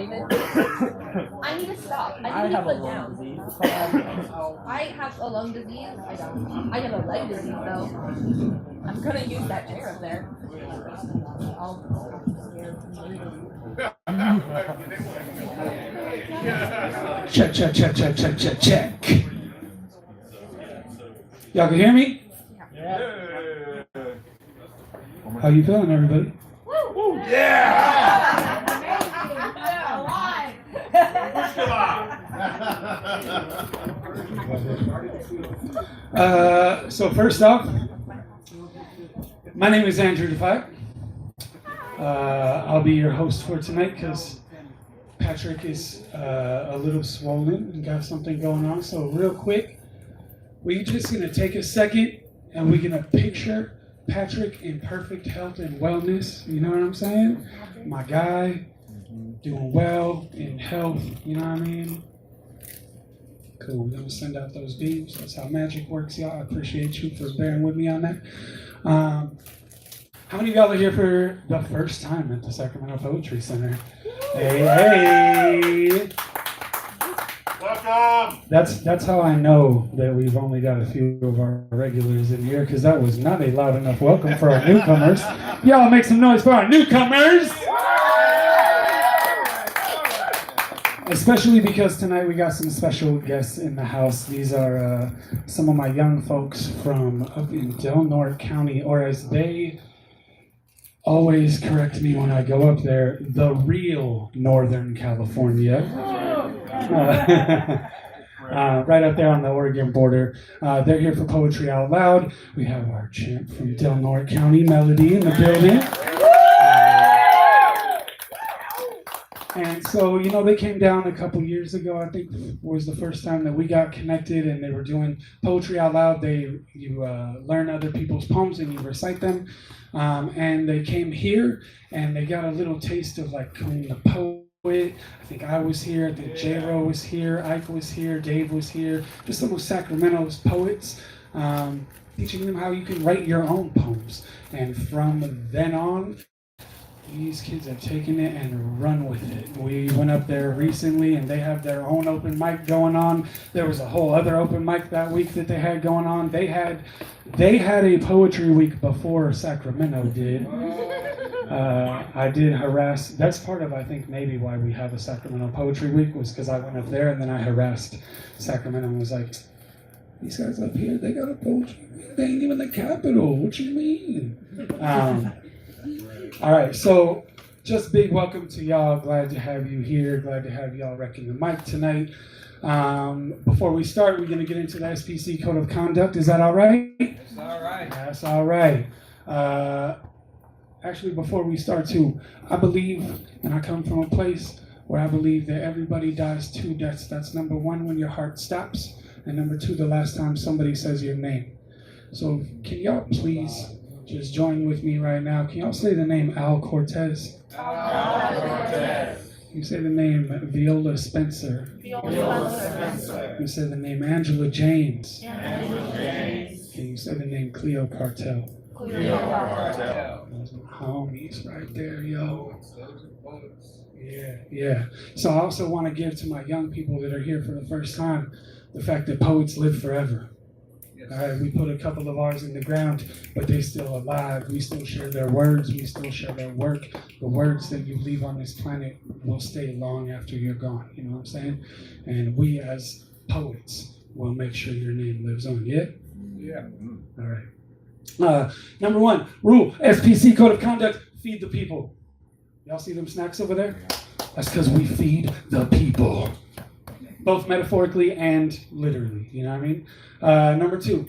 famous. I need to stop. I need to put down. I have a lung disease. I don't. I have a leg disease though. I'm gonna use that chair up there. Check, check, check, check, check, check, check. Y'all can hear me? Yeah. How you feeling, everybody? Woo! Yeah! So first off, my name is Andrew DeFack. I'll be your host for tonight because Patrick is a little swollen and got something going on. So real quick, we're just going to take a second and we're going to picture Patrick in perfect health and wellness. You know what I'm saying? My guy, doing well in health. You know what I mean? Cool. We're going to send out those beams. That's how magic works, y'all. I appreciate you for bearing with me on that. How many of y'all are here for the first time at the Sacramento Poetry Center? Hey! Welcome! That's how I know that we've only got a few of our regulars in here, because that was not a loud enough welcome for our newcomers. Y'all make some noise for our newcomers! Especially because tonight we got some special guests in the house. These are some of my young folks from up in Del Norte County, or as they always correct me when I go up there, the real Northern California. Right up there on the Oregon border. They're here for Poetry Out Loud. We have our champ from Del Norte County, Melody, in the building. And so, you know, they came down a couple years ago. I think was the first time that we got connected, and they were doing Poetry Out Loud. You learn other people's poems and you recite them. And they came here and they got a little taste of like Coon the Poet. I think I was here. I think J-Ro was here. Ike was here. Dave was here. Just little Sacramento's poets. Teaching them how you can write your own poems. And from then on, these kids have taken it and run with it. We went up there recently and they have their own open mic going on. There was a whole other open mic that week that they had going on. They had a poetry week before Sacramento did. I did harass, that's part of, I think, maybe why we have a Sacramento Poetry Week, was because I went up there and then I harassed Sacramento and was like, these guys up here, they got a poetry week. They ain't even the capital. What you mean? All right, so just big welcome to y'all. Glad to have you here. Glad to have y'all wrecking the mic tonight. Before we start, we're going to get into the SPC Code of Conduct. Is that all right? That's all right. That's all right. Actually, before we start too, I believe, and I come from a place where I believe that everybody dies two deaths. That's number one, when your heart stops, and number two, the last time somebody says your name. So can y'all please just join with me right now? Can y'all say the name Al Cortez? Al Cortez. You say the name Viola Spencer. Viola Spencer. You say the name Angela James. Angela James. Can you say the name Cleo Cartel? Cleo Cartel. Those are homies right there, yo. Yeah. So I also want to give to my young people that are here for the first time the fact that poets live forever. All right, we put a couple of ours in the ground, but they're still alive. We still share their words. We still share their work. The words that you leave on this planet will stay long after you're gone. You know what I'm saying? And we as poets will make sure your name lives on. Yeah? Yeah. All right. Number one, rule, SPC Code of Conduct, feed the people. Y'all see them snacks over there? That's because we feed the people. Both metaphorically and literally, you know what I mean? Number two,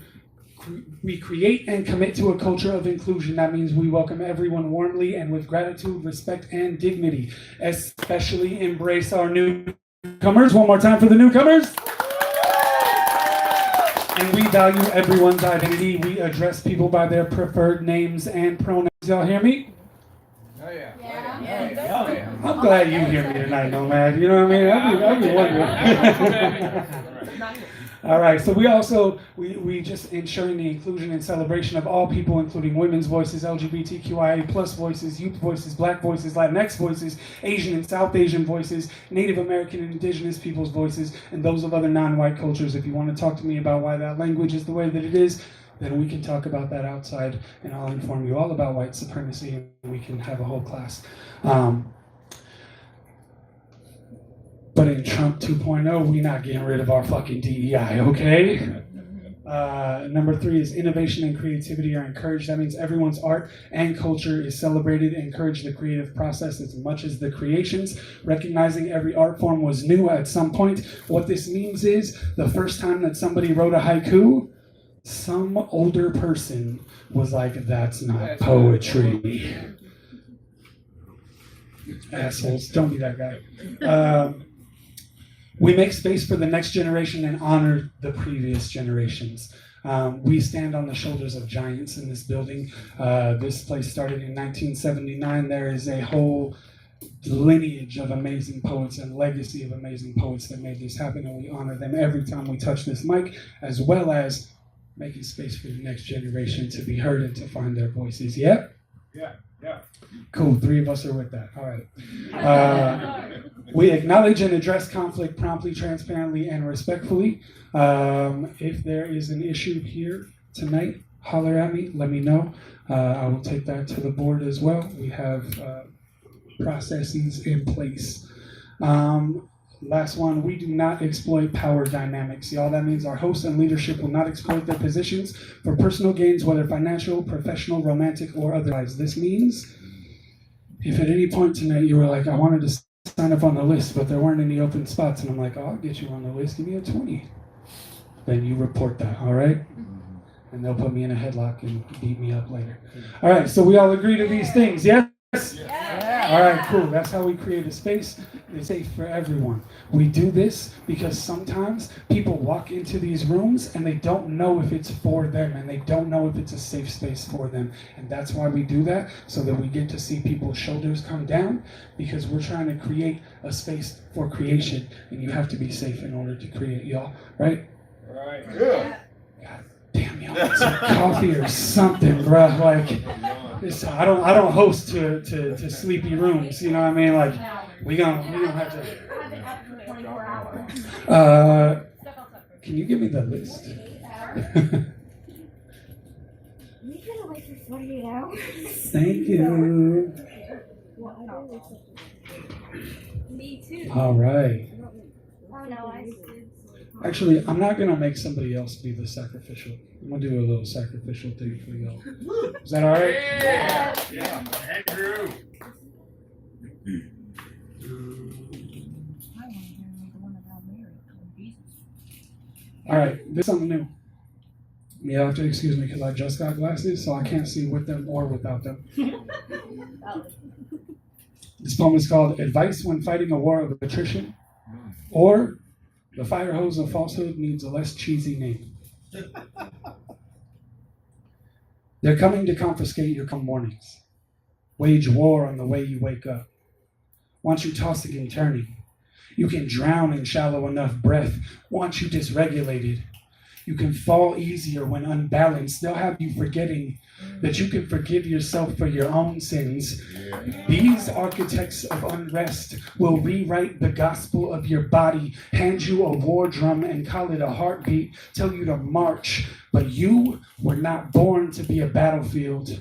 we create and commit to a culture of inclusion. That means we welcome everyone warmly and with gratitude, respect, and dignity. Especially embrace our newcomers. One more time for the newcomers. And we value everyone's identity. We address people by their preferred names and pronouns. Y'all hear me? Oh, yeah. Yeah. I'm glad you hear me tonight, Nomad. You know what I mean? I'll be wondering. All right, so we just ensuring the inclusion and celebration of all people, including women's voices, LGBTQIA plus voices, youth voices, black voices, Latinx voices, Asian and South Asian voices, Native American and indigenous people's voices, and those of other non-white cultures. If you want to talk to me about why that language is the way that it is, then we can talk about that outside, and I'll inform you all about white supremacy, and we can have a whole class. But in Trump 2.0, we're not getting rid of our fucking DEI, okay? Number 3 is innovation and creativity are encouraged. That means everyone's art and culture is celebrated. Encourage the creative process as much as the creations. Recognizing every art form was new at some point. What this means is the first time that somebody wrote a haiku, some older person was like, that's not poetry. Assholes, don't be that guy. We make space for the next generation and honor the previous generations. We stand on the shoulders of giants in this building. This place started in 1979. There is a whole lineage of amazing poets and legacy of amazing poets that made this happen, and we honor them every time we touch this mic, as well as making space for the next generation to be heard and to find their voices. Yeah? Yeah. Cool, 3 of us are with that. All right. We acknowledge and address conflict promptly, transparently, and respectfully. If there is an issue here tonight, holler at me, let me know. I will take that to the board as well. We have processes in place. Last one, we do not exploit power dynamics. Y'all, that means our hosts and leadership will not exploit their positions for personal gains, whether financial, professional, romantic, or otherwise. This means if at any point tonight you were like, I wanted to sign up on the list, but there weren't any open spots, and I'm like, oh, I'll get you on the list, give me a 20. Then you report that, all right? And they'll put me in a headlock and beat me up later. All right, so we all agree to these things, yes? Yeah. All right, cool. That's how we create a space that's safe for everyone. We do this because sometimes people walk into these rooms and they don't know if it's for them, and they don't know if it's a safe space for them. And that's why we do that, so that we get to see people's shoulders come down, because we're trying to create a space for creation, and you have to be safe in order to create, y'all. Right? Right. Yeah. God damn, y'all want some coffee or something, bruh. Like, I don't host to sleepy rooms, you know what I mean? Like, we gonna have to. Can you give me the list? We could wait for 48 hours. Thank you. Me too. All right. Oh no, I did. Actually, I'm not gonna make somebody else be the sacrificial. I'm gonna do a little sacrificial thing for y'all. Is that all right? Yeah. Andrew. All right, this is something new. You have to excuse me because I just got glasses, so I can't see with them or without them. This poem is called Advice When Fighting a War of Attrition, or The Fire Hose of Falsehood Needs a Less Cheesy Name. They're coming to confiscate your come mornings, wage war on the way you wake up. Want you tossing and turning. You can drown in shallow enough breath. Want you dysregulated. You can fall easier when unbalanced. They'll have you forgetting that you can forgive yourself for your own sins. These architects of unrest will rewrite the gospel of your body, hand you a war drum and call it a heartbeat, tell you to march, but you were not born to be a battlefield.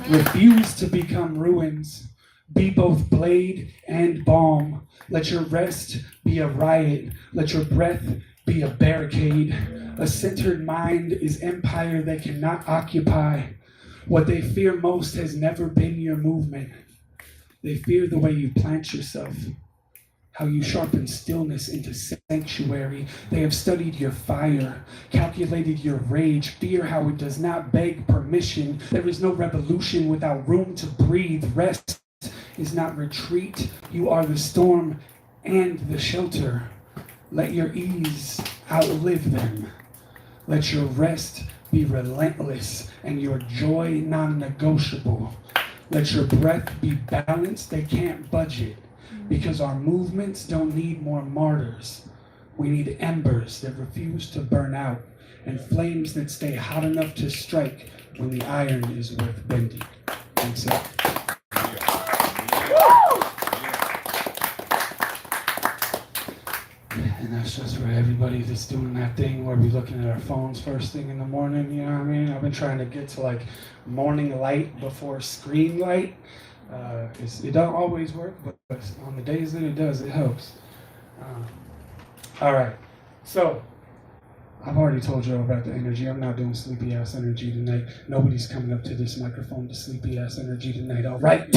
Refuse to become ruins. Be both blade and balm. Let your rest be a riot. Let your breath be a barricade. A centered mind is empire they cannot occupy. What they fear most has never been your movement. They fear the way you plant yourself, how you sharpen stillness into sanctuary. They have studied your fire, calculated your rage, fear how it does not beg permission. There is no revolution without room to breathe. Rest is not retreat. You are the storm and the shelter. Let your ease outlive them. Let your rest be relentless and your joy non-negotiable. Let your breath be balanced. They can't budge it because our movements don't need more martyrs. We need embers that refuse to burn out and flames that stay hot enough to strike when the iron is worth bending. Thanks, sir. And that's just for everybody that's doing that thing where we're looking at our phones first thing in the morning, you know what I mean? I've been trying to get to like morning light before screen light. It don't always work, but on the days that it does, it helps. All right, so I've already told you about the energy. I'm not doing sleepy ass energy tonight. Nobody's coming up to this microphone to sleepy ass energy tonight, all right?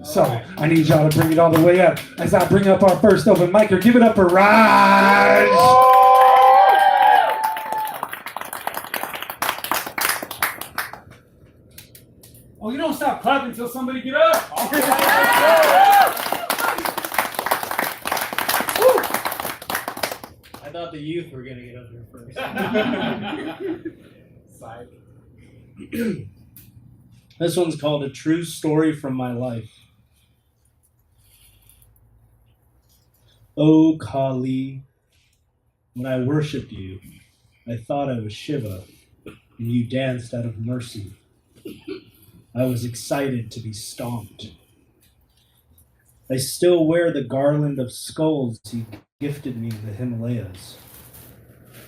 So I need y'all to bring it all the way up as I bring up our first open micer. Give it up for Raj. Oh, you don't stop clapping until somebody get up. I thought the youth were going to get up here first. Psych. This one's called A True Story from My Life. Oh, Kali, when I worshipped you, I thought I was Shiva, and you danced out of mercy. I was excited to be stomped. I still wear the garland of skulls you gifted me in the Himalayas.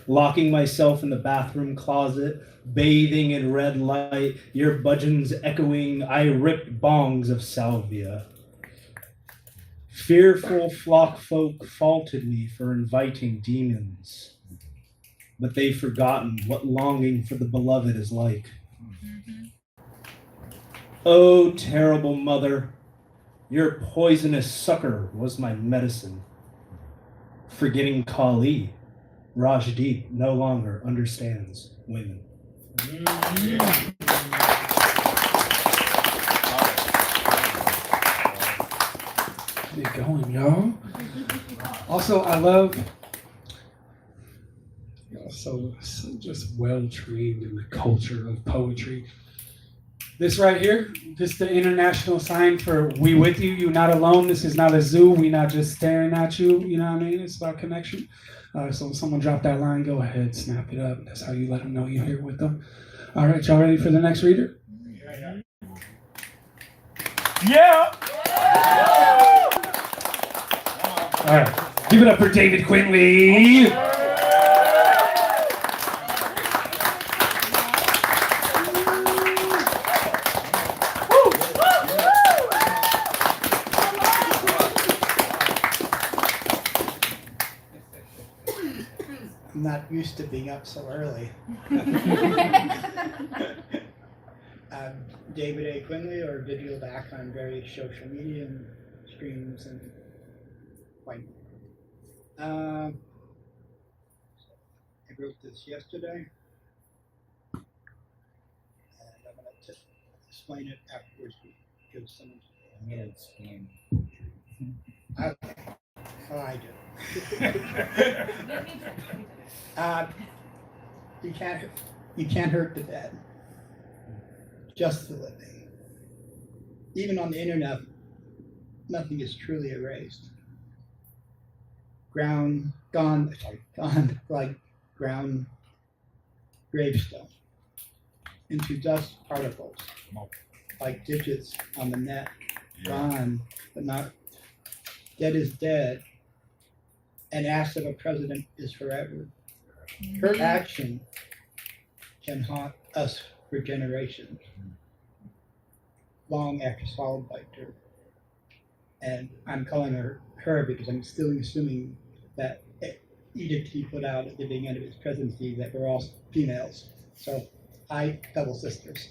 Locking myself in the bathroom closet, bathing in red light, your budgeons echoing, I ripped bongs of salvia. Fearful flock folk faulted me for inviting demons, but they've forgotten what longing for the beloved is like. Oh, terrible mother, your poisonous sucker was my medicine. Forgetting Kali, Rajdeep no longer understands women. Get going, y'all. Also, I love y'all so just well trained in the culture of poetry. This right here, this is the international sign for we with you, you not alone. This is not a zoo. We not just staring at you. You know what I mean? It's about connection. So when someone drop that line, go ahead, snap it up. That's how you let them know you're here with them. All right, y'all ready for the next reader? Yeah. All right, give it up for David Quinley. I'm not used to being up so early. David A. Quinley, or Digital Back on various social media and streams and like. I wrote this yesterday, and I'm going to explain it afterwards because someone. Okay. Oh, I do. You can't hurt the dead. Just the living. Even on the internet, nothing is truly erased. Gone like ground gravestone into dust particles, like digits on the net. Gone, but not dead is dead. And ask of a president is forever. Her action can haunt us for generations, long after swallowed by dirt. And I'm calling her because I'm still assuming that edict he put out at the beginning of his presidency that we're all females. So, hi, fellow sisters.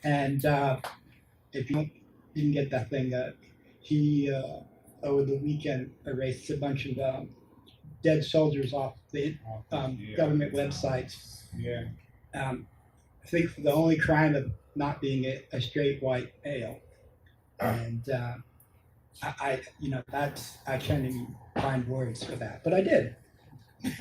And if you didn't get that thing, he over the weekend erased a bunch of dead soldiers off the government websites. Yeah. I think for the only crime of not being a straight white male, and I can't even find words for that, but I did. All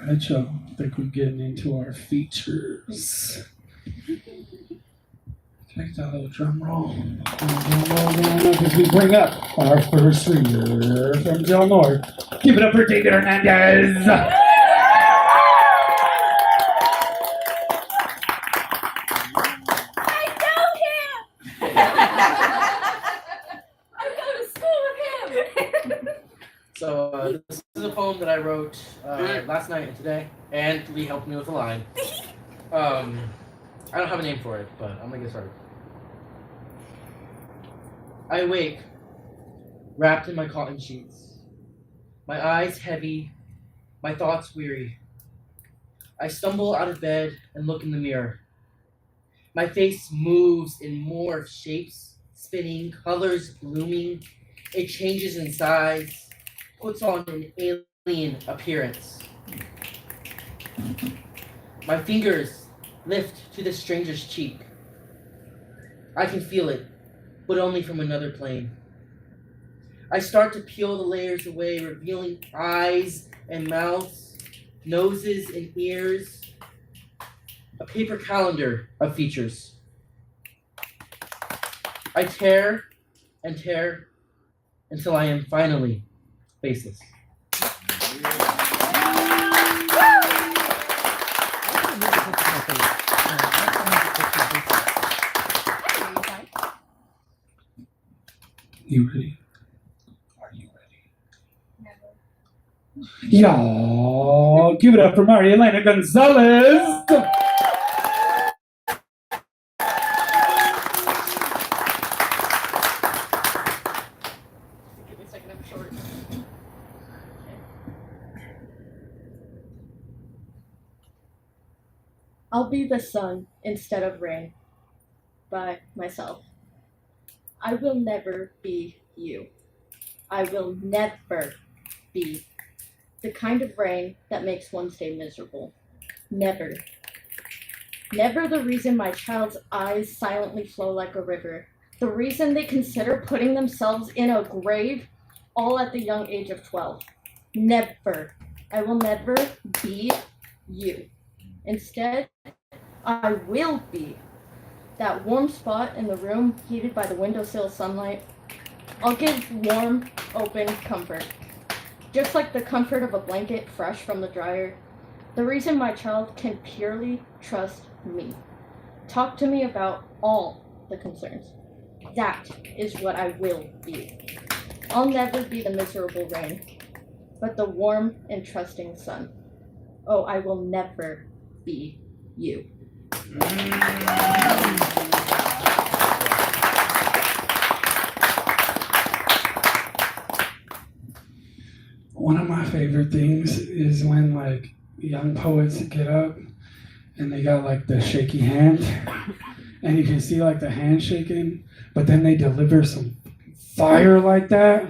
right, y'all. think we're getting into our features. Take that little drum roll. As we bring up our first reader from Del Norte. Give it up for David Hernandez. So this is a poem that I wrote last night and today, and Lee helped me with a line. I don't have a name for it, but I'm gonna get started. I awake, wrapped in my cotton sheets, my eyes heavy, my thoughts weary. I stumble out of bed and look in the mirror. My face moves in morph shapes, spinning, colors blooming. It changes in size, puts on an alien appearance. My fingers lift to the stranger's cheek. I can feel it, but only from another plane. I start to peel the layers away, revealing eyes and mouths, noses and ears, a paper calendar of features. I tear and tear until I am finally faceless. You ready? Are you ready? Y'all, give it up for Maria Elena Gonzalez. Give me a second, I'm short. I'll be the sun instead of rain by myself. I will never be you. I will never be the kind of rain that makes one stay miserable. Never. Never the reason my child's eyes silently flow like a river. The reason they consider putting themselves in a grave all at the young age of 12. Never. I will never be you. Instead, I will be that warm spot in the room heated by the windowsill sunlight. I'll give warm, open comfort. Just like the comfort of a blanket fresh from the dryer. The reason my child can purely trust me. Talk to me about all the concerns. That is what I will be. I'll never be the miserable rain, but the warm and trusting sun. Oh, I will never be you. One of my favorite things is when like young poets get up and they got like the shaky hand and you can see like the hand shaking, but then they deliver some fire like that.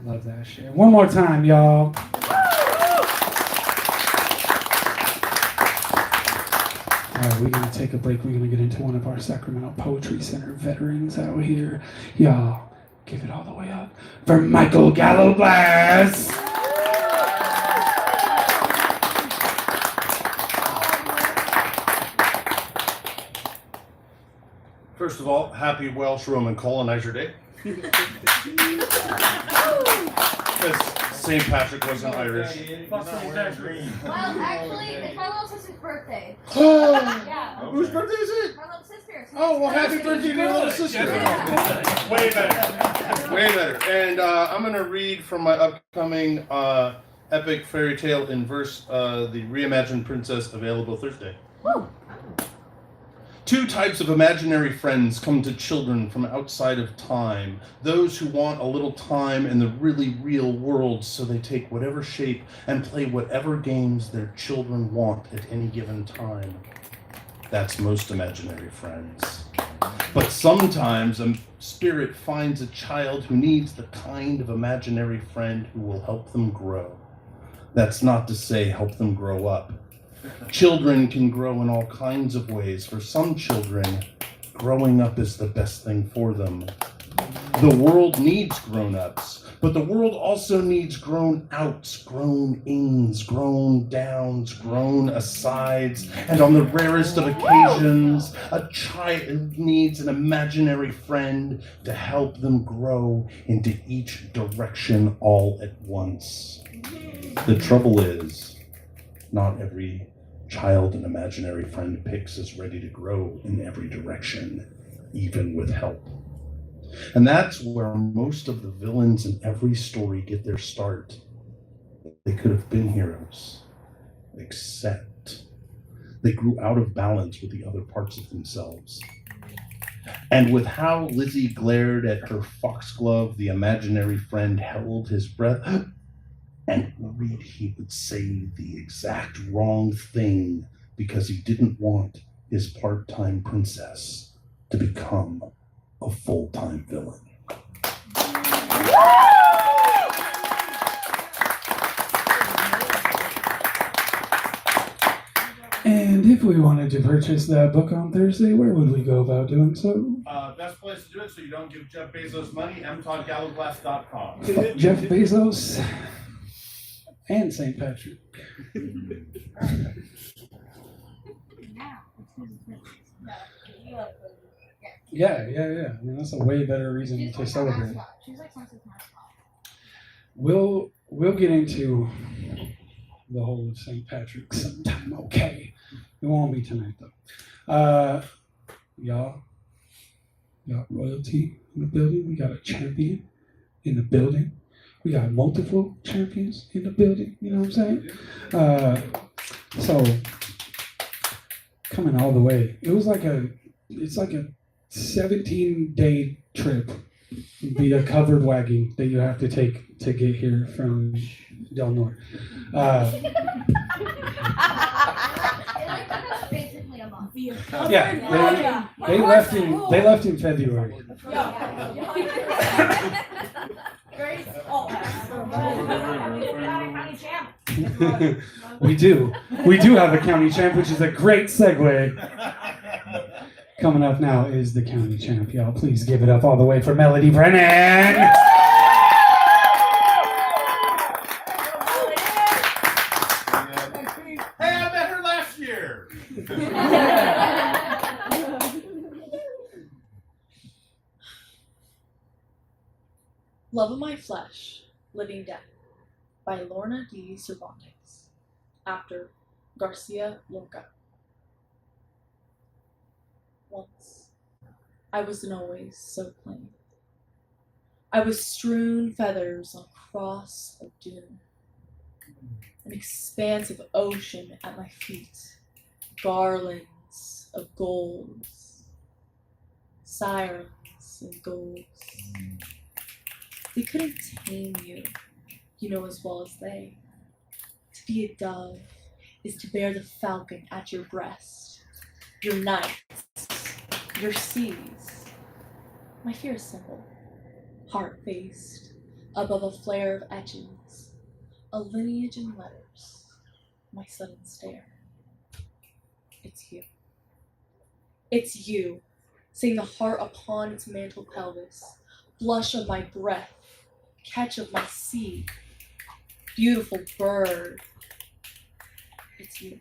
Love that shit. One more time, y'all. All right, we're gonna take a break. We're gonna get into one of our Sacramento Poetry Center veterans out here. Y'all, give it all the way up for Michael Gallowglass. First of all, happy Welsh Roman colonizer day. Because St. Patrick wasn't Irish. Well, actually, it's my little sister's birthday. Yeah. Whose birthday is it? My little sister. Oh, well, happy birthday to your little sister. Way better. Way better. And I'm going to read from my upcoming epic fairy tale in verse, The Reimagined Princess, available Thursday. Woo. Two types of imaginary friends come to children from outside of time. Those who want a little time in the really real world, so they take whatever shape and play whatever games their children want at any given time. That's most imaginary friends. But sometimes a spirit finds a child who needs the kind of imaginary friend who will help them grow. That's not to say help them grow up. Children can grow in all kinds of ways. For some children, growing up is the best thing for them. The world needs grown-ups, but the world also needs grown-outs, grown-ins, grown-downs, grown-asides, and on the rarest of occasions, a child needs an imaginary friend to help them grow into each direction all at once. The trouble is, not every child an imaginary friend picks is ready to grow in every direction, even with help. And that's where most of the villains in every story get their start. They could have been heroes, except they grew out of balance with the other parts of themselves. And with how Lizzie glared at her foxglove, the imaginary friend held his breath and worried he would say the exact wrong thing because he didn't want his part-time princess to become a full-time villain. And if we wanted to purchase that book on Thursday, where would we go about doing so? Best place to do it so you don't give Jeff Bezos money, mtoddgalloglass.com. Fuck Jeff Bezos and St. Patrick. Yeah. I mean, that's a way better reason to celebrate. She's like Sansa's mascot. We'll get into the whole of St. Patrick sometime, okay? It won't be tonight, though. Y'all got royalty in the building. We got a champion in the building. We got multiple champions in the building. You know what I'm saying? So coming all the way, it's like a 17-day trip via covered wagon that you have to take to get here from Del Norte. Basically a month. Yeah, they left in February. We do have a county champ, which is a great segue. Coming up now is the county champ, y'all. Please give it up all the way for Melody Brennan. Hey, I met her last year. Love of My Flesh, Living Death by Lorna D. Cervantes, after Garcia Lorca. Once, I was and always so plain. I was strewn feathers on a cross of doom, an expanse of ocean at my feet, garlands of golds, sirens and golds. They couldn't tame you, you know as well as they. To be a dove is to bear the falcon at your breast, your nights, your seas. My fear is simple, heart-faced, above a flare of etchings, a lineage in letters, my sudden stare. It's you. It's you, seeing the heart upon its mantle pelvis, blush of my breath, catch of my sea, beautiful bird. It's you.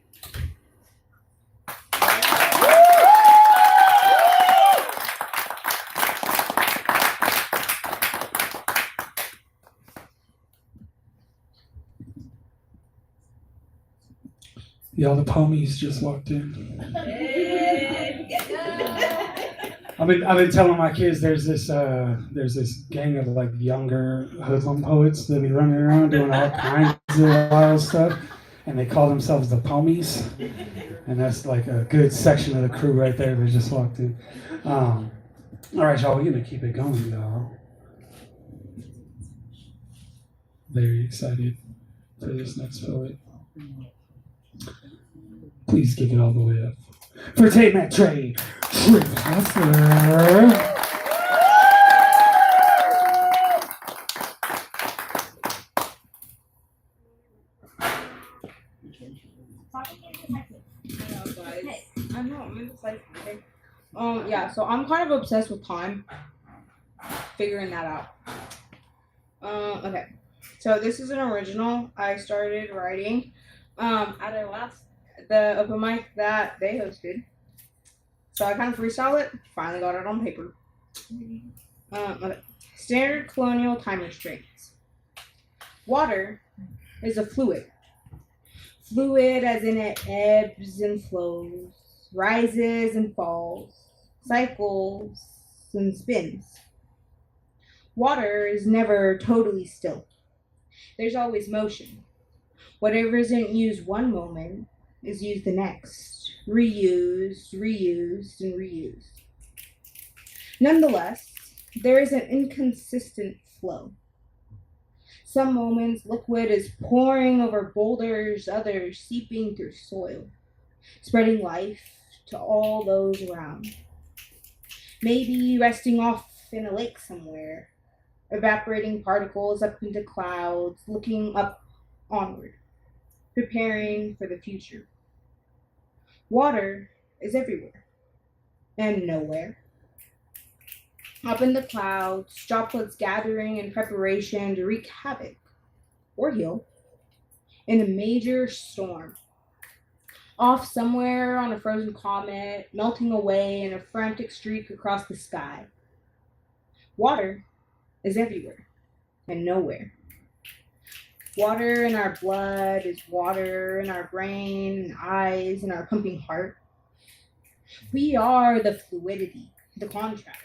Y'all, the Pomies just walked in. I've been telling my kids there's this gang of like younger hoodlum poets that be running around doing all kinds of wild stuff, and they call themselves the Pomies, and that's like a good section of the crew right there that just walked in. All right, y'all, we're gonna keep it going, y'all. Very excited for this next poet. Please give it all the way up for Tate McTray, Trip Hustler. I'm excited. Yeah, so I'm kind of obsessed with time. figuring that out. Okay. So this is an original I started writing at the open mic that they hosted. So I kind of freestyled it. Finally got it on paper. Okay. Standard colonial time restraints. Water is a fluid. Fluid as in it ebbs and flows, rises and falls, cycles and spins. Water is never totally still. There's always motion. Whatever isn't used one moment is used the next, reused, reused, and reused. Nonetheless, there is an inconsistent flow. Some moments liquid is pouring over boulders, others seeping through soil, spreading life to all those around. Maybe resting off in a lake somewhere, evaporating particles up into clouds, looking up onward, preparing for the future. Water is everywhere and nowhere. Up in the clouds, droplets gathering in preparation to wreak havoc or heal in a major storm. Off somewhere on a frozen comet, melting away in a frantic streak across the sky. Water is everywhere and nowhere. Water in our blood is water in our brain and eyes and our pumping heart. We are the fluidity, the contrast.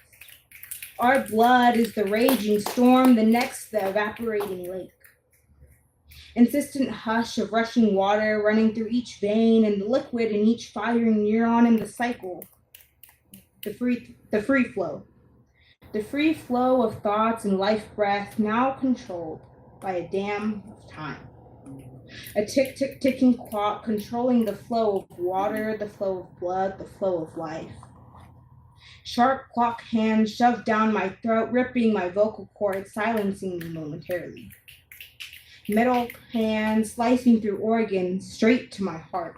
Our blood is the raging storm, the next the evaporating lake. Insistent hush of rushing water running through each vein and the liquid in each firing neuron in the cycle. The free flow. The free flow of thoughts and life breath now controlled by a dam of time. A ticking clock controlling the flow of water, the flow of blood, the flow of life. Sharp clock hands shoved down my throat, ripping my vocal cords, silencing me momentarily. Metal hands slicing through organs straight to my heart,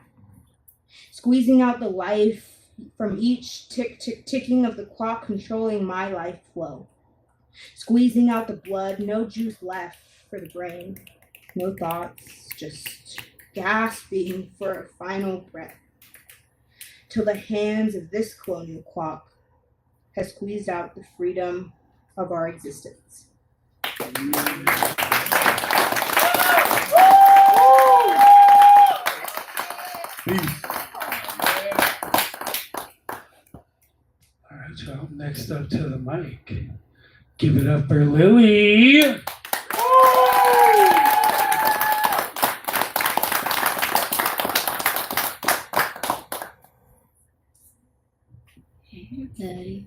squeezing out the life from each ticking of the clock, controlling my life flow. Squeezing out the blood, no juice left for the brain, no thoughts, just gasping for a final breath, till the hands of this colonial clock has squeezed out the freedom of our existence. All right, y'all. Next up to the mic. Give it up for Lily. Hey everybody.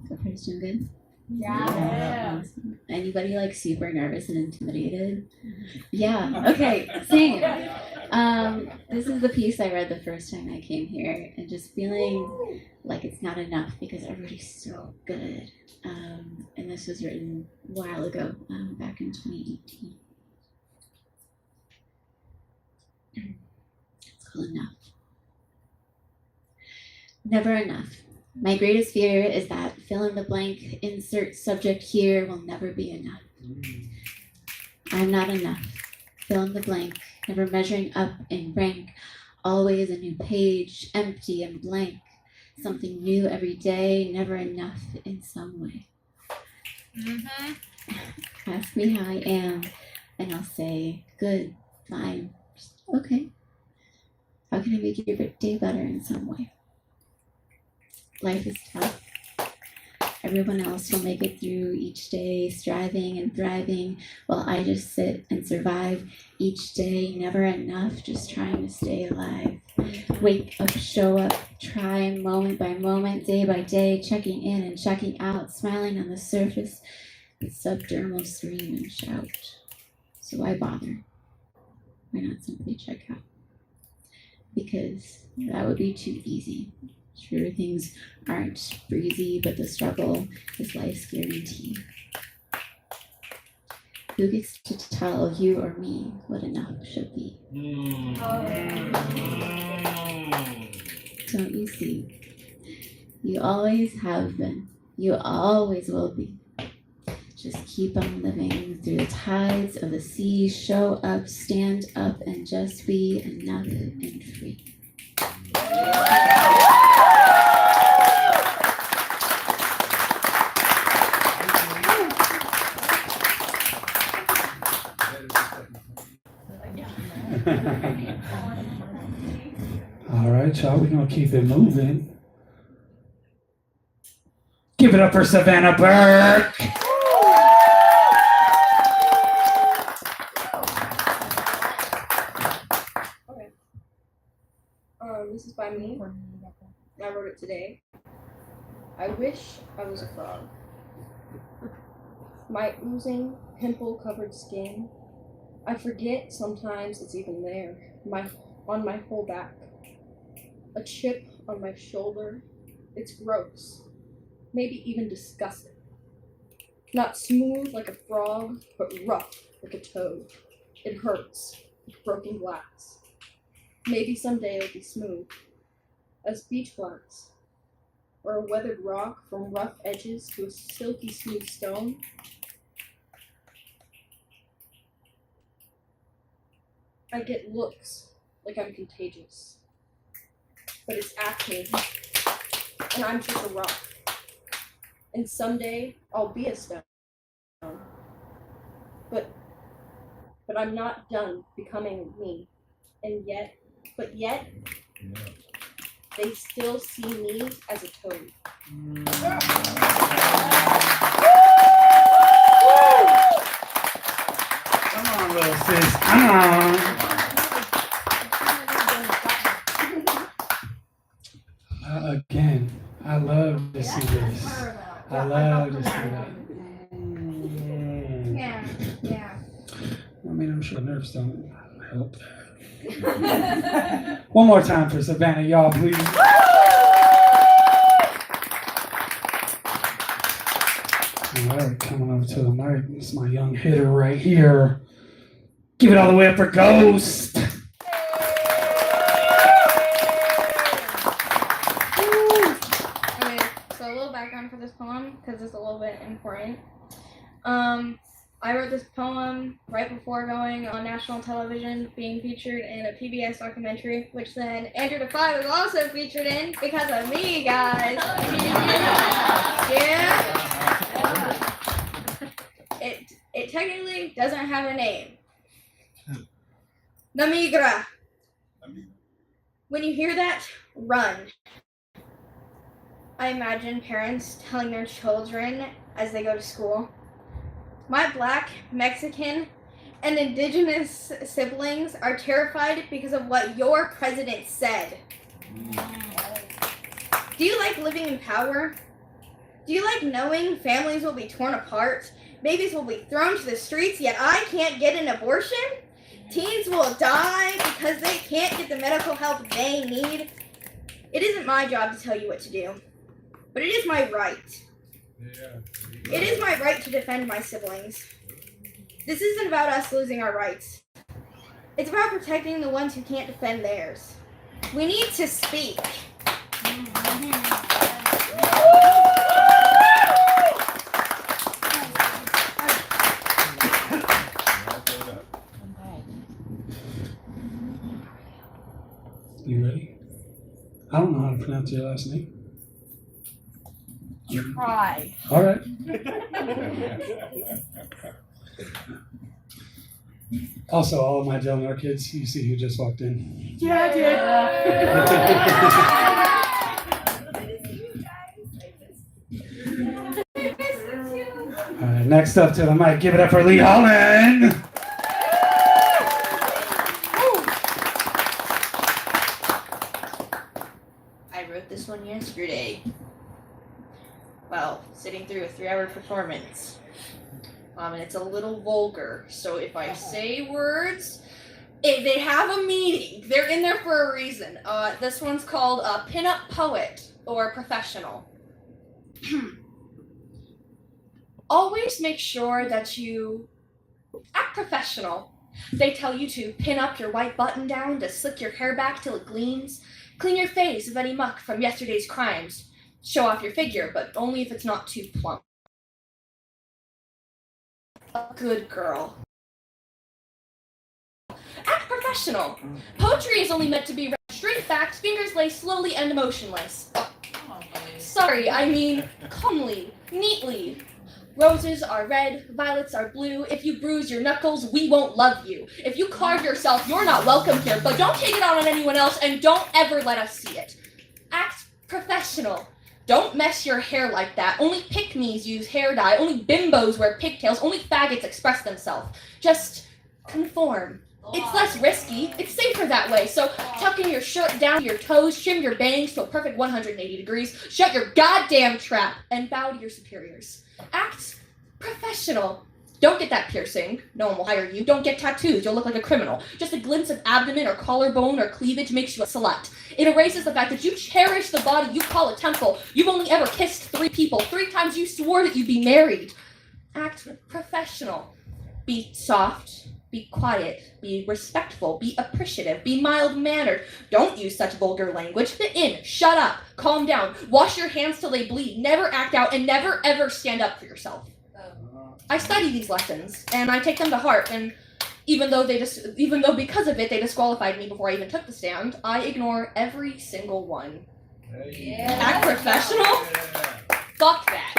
The first doing good? Yeah. Awesome. Anybody like super nervous and intimidated? Yeah. Okay. Same. This is the piece I read the first time I came here, and just feeling like it's not enough because everybody's so good. And this was written a while ago, back in 2018. It's called Enough. Never enough. My greatest fear is that fill in the blank, insert subject here will never be enough. I'm not enough. Fill in the blank, never measuring up in rank, always a new page, empty and blank. Something new every day, never enough in some way. Ask me how I am, and I'll say, good, fine, just okay. How can I make your day better in some way? Life is tough. Everyone else will make it through each day, striving and thriving, while I just sit and survive each day, never enough, just trying to stay alive. Wake up, show up, try moment by moment, day by day, checking in and checking out, smiling on the surface, but subdermal scream and shout. So why bother? Why not simply check out? Because that would be too easy. Sure, things aren't breezy, but the struggle is life's guarantee. Who gets to tell you or me what enough should be? Don't you see? You always have been, You always will be. Just keep on living through the tides of the sea. Show up, stand up, and just be enough and free. All right, y'all, we're going to keep it moving. Give it up for Savannah Burke. Okay. This is by me. I wrote it today. I wish I was a frog. My oozing, pimple-covered skin. I forget sometimes it's even there. On my whole back. A chip on my shoulder. It's gross. Maybe even disgusting. Not smooth like a frog, but rough like a toad. It hurts. Like broken glass. Maybe someday it'll be smooth. As beach glass. Or a weathered rock from rough edges to a silky smooth stone. I get looks like I'm contagious. But it's acne. And I'm just a rock. And someday I'll be a stone. But I'm not done becoming me. And yet, they still see me as a toad. Come on, little sis. Come on. Again, I love to see this. I love to see that. Yeah. I mean, I'm sure nerves don't help that. One more time for Savannah, y'all, please. All right, coming over to the mic. This is my young hitter right here. Give it all the way up for Ghost. Okay, so a little background for this poem, because it's a little bit important. I wrote this poem right before going on national television, being featured in a PBS documentary, which then Andrew Defy was also featured in because of me, guys. Yeah. It technically doesn't have a name. Namigra. When you hear that, run. I imagine parents telling their children as they go to school, my Black, Mexican, and indigenous siblings are terrified because of what your president said. Do you like living in power? Do you like knowing families will be torn apart? Babies will be thrown to the streets, yet I can't get an abortion? Teens will die because they can't get the medical help they need? It isn't my job to tell you what to do, but it is my right. It is my right to defend my siblings. This isn't about us losing our rights. It's about protecting the ones who can't defend theirs. We need to speak. You ready? I don't know how to pronounce your last name. Try. All right. Also, all of my Del Nor kids, you see who just walked in. Yeah, All right, next up to the mic, give it up for Lee Holland. I wrote this one yesterday while sitting through a 3-hour performance. And it's a little vulgar, so if I say words, if they have a meaning, they're in there for a reason. This one's called Pinup Poet or Professional. Always make sure that you act professional. They tell you to pin up your white button down, to slick your hair back till it gleams, clean your face of any muck from yesterday's crimes. show off your figure, but only if it's not too plump. A good girl. Act professional. Poetry is only meant to be read straight facts, fingers laced slowly and emotionless. Sorry, I mean calmly, neatly. Roses are red, violets are blue. If you bruise your knuckles, we won't love you. If you carve yourself, you're not welcome here, but don't take it out on anyone else and don't ever let us see it. Act professional. Don't mess your hair like that. Only pick-me's use hair dye. Only bimbos wear pigtails. Only faggots express themselves. Just conform. It's less risky. It's safer that way. So tuck in your shirt down to your toes, trim your bangs to a perfect 180 degrees, shut your goddamn trap, and bow to your superiors. Act professional. Don't get that piercing. No one will hire you. Don't get tattoos. You'll look like a criminal. Just a glimpse of abdomen or collarbone or cleavage makes you a slut. It erases the fact that you cherish the body you call a temple. You've only ever kissed 3 people. 3 times you swore that you'd be married. Act professional. Be soft. Be quiet. Be respectful. Be appreciative. Be mild-mannered. Don't use such vulgar language. Fit in. Shut up. Calm down. Wash your hands till they bleed. Never act out and never ever stand up for yourself. I study these lessons, and I take them to heart, and even though because of it they disqualified me before I even took the stand, I ignore every single one. Yeah. Act professional? Yeah. Fuck that.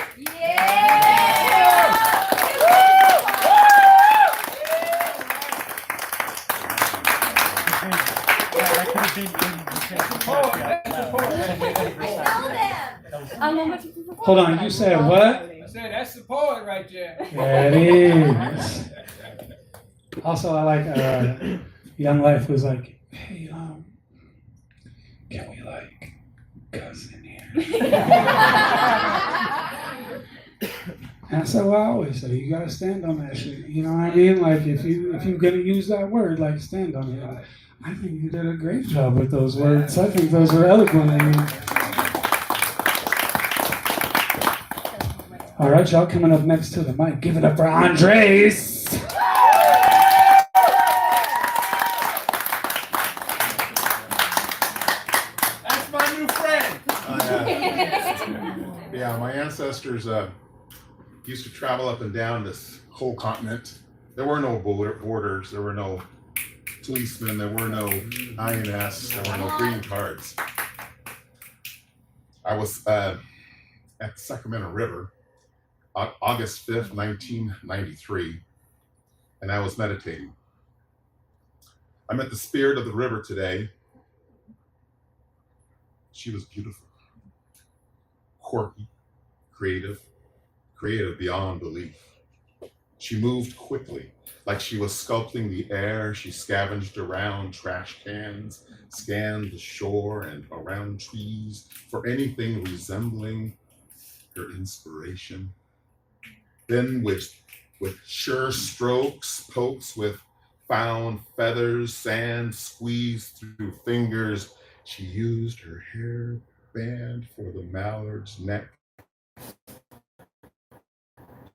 Hold on, you said what? I said, that's the poet right there. That is. Also, I like Young Life was like, hey, can we like cuss in here? And I said, well, I always say you gotta stand on that shit. You know what I mean? Like if you're gonna use that word, like stand on it. I think you did a great job with those words. I think those were eloquent. I mean, all right, y'all coming up next to the mic. Give it up for Andres. That's my new friend. Yeah, my ancestors used to travel up and down this whole continent. There were no borders. There were no policemen. There were no INS. There were no green cards. I was at the Sacramento River, August 5th, 1993, and I was meditating. I met the spirit of the river today. She was beautiful, quirky, creative beyond belief. She moved quickly, like she was sculpting the air. She scavenged around trash cans, scanned the shore and around trees for anything resembling her inspiration. Then with sure strokes, pokes with found feathers, sand squeezed through fingers, she used her hair band for the mallard's neck.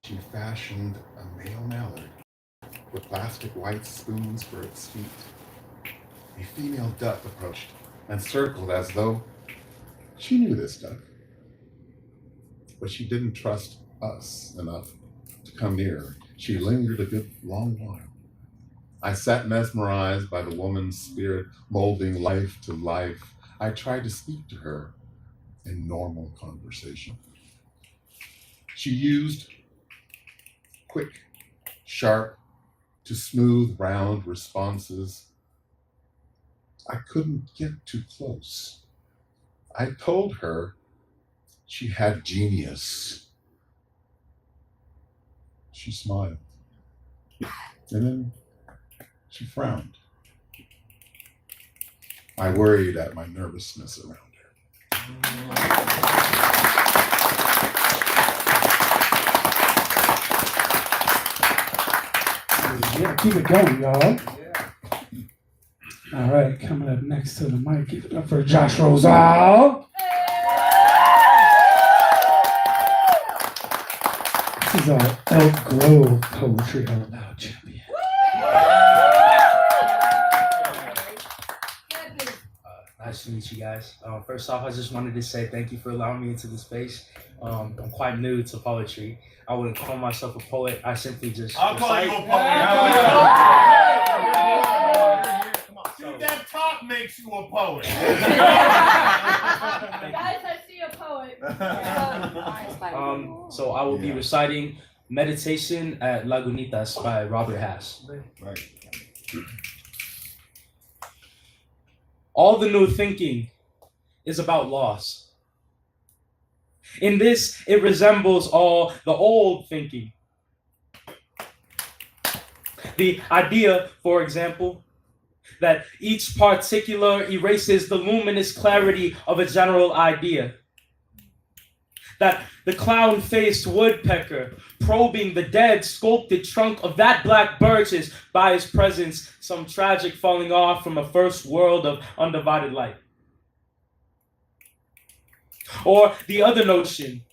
She fashioned a male mallard with plastic white spoons for its feet. A female duck approached and circled as though she knew this duck, but she didn't trust us enough to come nearer. She lingered a good long while. I sat mesmerized by the woman's spirit molding life to life. I tried to speak to her in normal conversation. She used quick, sharp, to smooth, round responses. I couldn't get too close. I told her she had genius. She smiled, and then she frowned. I worried at my nervousness around her. Yeah, keep it going, y'all. All right, coming up next to the mic, give it up for Josh Rosal. This is our Elk Grove Poetry Out Loud champion. Nice to to meet you guys. First off, I just wanted to say thank you for allowing me into the space. I'm quite new to poetry. I wouldn't call myself a poet. I simply just. I'll call you a poet. Dude, that talk makes you a poet. Guys, I see a poet. So I will be reciting Meditation at Lagunitas by Robert Hass. Right. All the new thinking is about loss. In this, it resembles all the old thinking. The idea, for example, that each particular erases the luminous clarity of a general idea. That the clown-faced woodpecker probing the dead sculpted trunk of that black birch is, by his presence, some tragic falling off from a first world of undivided light. Or the other notion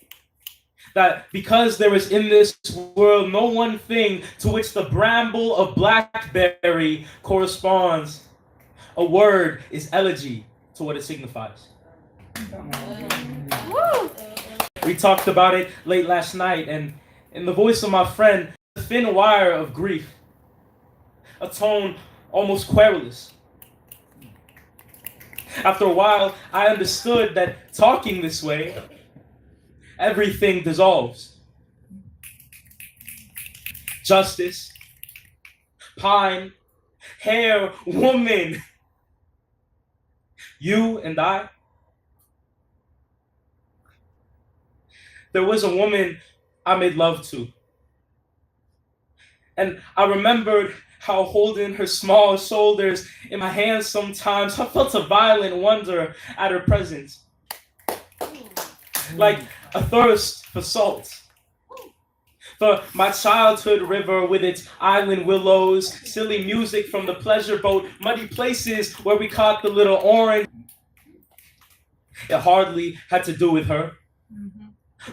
that because there is in this world no one thing to which the bramble of blackberry corresponds, a word is elegy to what it signifies. We talked about it late last night, and in the voice of my friend, the thin wire of grief, a tone almost querulous. After a while, I understood that talking this way, everything dissolves. Justice, pine, hair, woman, you and I. There was a woman I made love to. And I remembered how holding her small shoulders in my hands sometimes, I felt a violent wonder at her presence. Like a thirst for salt. For my childhood river with its island willows, silly music from the pleasure boat, muddy places where we caught the little orange. It hardly had to do with her.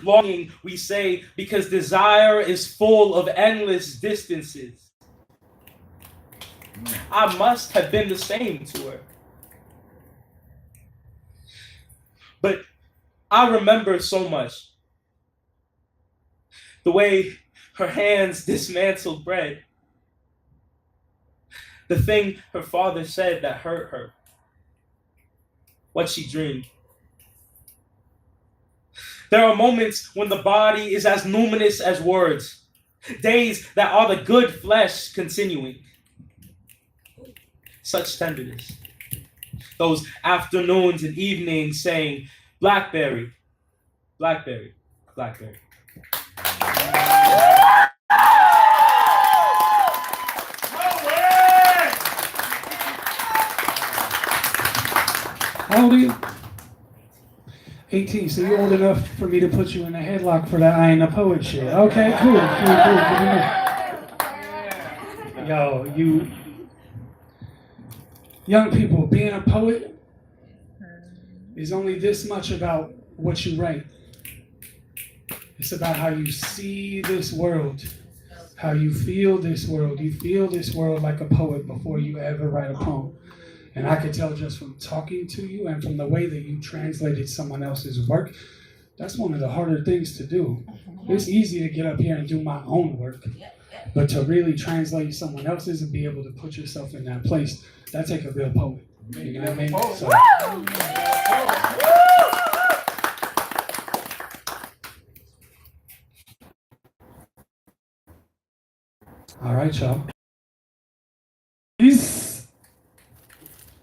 Longing, we say, because desire is full of endless distances. I must have been the same to her. But I remember so much. The way her hands dismantled bread. The thing her father said that hurt her. What she dreamed. There are moments when the body is as numinous as words. Days that are the good flesh continuing. Such tenderness. Those afternoons and evenings saying, blackberry, blackberry, blackberry. How old are you? 18, so you're old enough for me to put you in a headlock for that I ain't a poet shit. Okay, cool. Yo, you young people, being a poet is only this much about what you write. It's about how you see this world, how you feel this world. You feel this world like a poet before you ever write a poem. And I could tell just from talking to you and from the way that you translated someone else's work, that's one of the harder things to do. It's easy to get up here and do my own work, but to really translate someone else's and be able to put yourself in that place, that takes a real poet. You know what I mean? So, all right, y'all.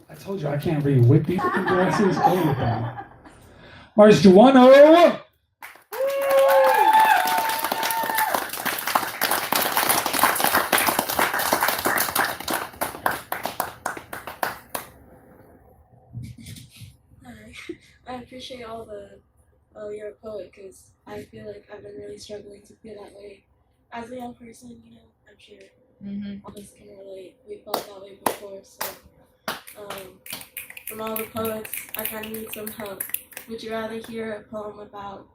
I told you I can't read with these fucking glasses. Mars Juano! I appreciate all the, you're a poet, because I feel like I've been really struggling to feel that way. As a young person, you know, I'm sure all of us can relate. We felt that way before, so from all the poets, I kind of need some help. Would you rather hear a poem about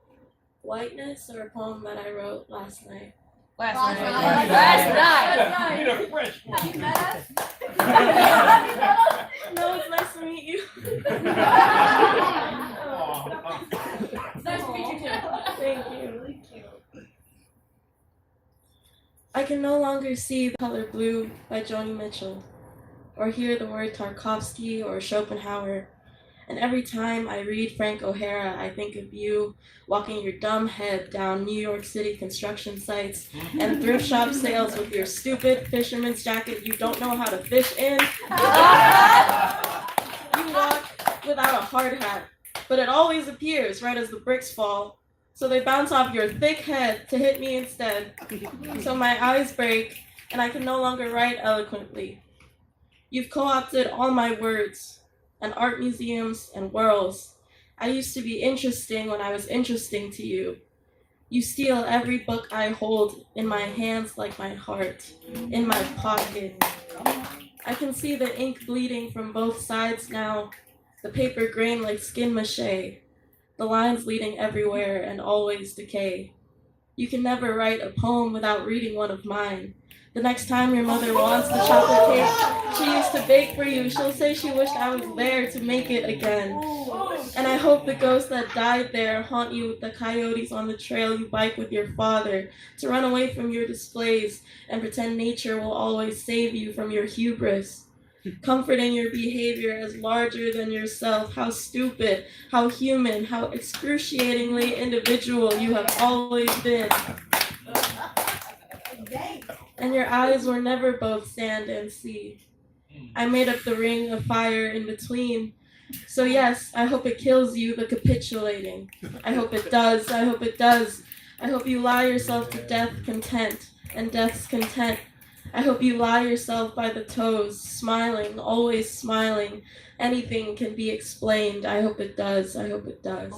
whiteness or a poem that I wrote last night? Last night. Need a fresh one. Have you met us? No, it's nice to meet you. Nice to meet you too. Thank you. I can no longer see The Color Blue by Joni Mitchell, or hear the word Tarkovsky or Schopenhauer. And every time I read Frank O'Hara, I think of you walking your dumb head down New York City construction sites and thrift shop sales with your stupid fisherman's jacket you don't know how to fish in. You walk without a hard hat, but it always appears right as the bricks fall. So they bounce off your thick head to hit me instead. So my eyes break and I can no longer write eloquently. You've co-opted all my words. And art museums and whirls. I used to be interesting when I was interesting to you. You steal every book I hold in my hands like my heart, in my pocket. I can see the ink bleeding from both sides now, the paper grain like skin mache, the lines leading everywhere and always decay. You can never write a poem without reading one of mine. The next time your mother wants the chocolate cake she used to bake for you, she'll say she wished I was there to make it again. And I hope the ghosts that died there haunt you with the coyotes on the trail you bike with your father, to run away from your displays and pretend nature will always save you from your hubris. Comforting your behavior as larger than yourself, how stupid, how human, how excruciatingly individual you have always been. And your eyes were never both sand and sea. I made up the ring of fire in between. So yes, I hope it kills you, the capitulating. I hope it does, I hope it does. I hope you lie yourself to death content, and death's content. I hope you lie yourself by the toes, smiling, always smiling. Anything can be explained. I hope it does, I hope it does.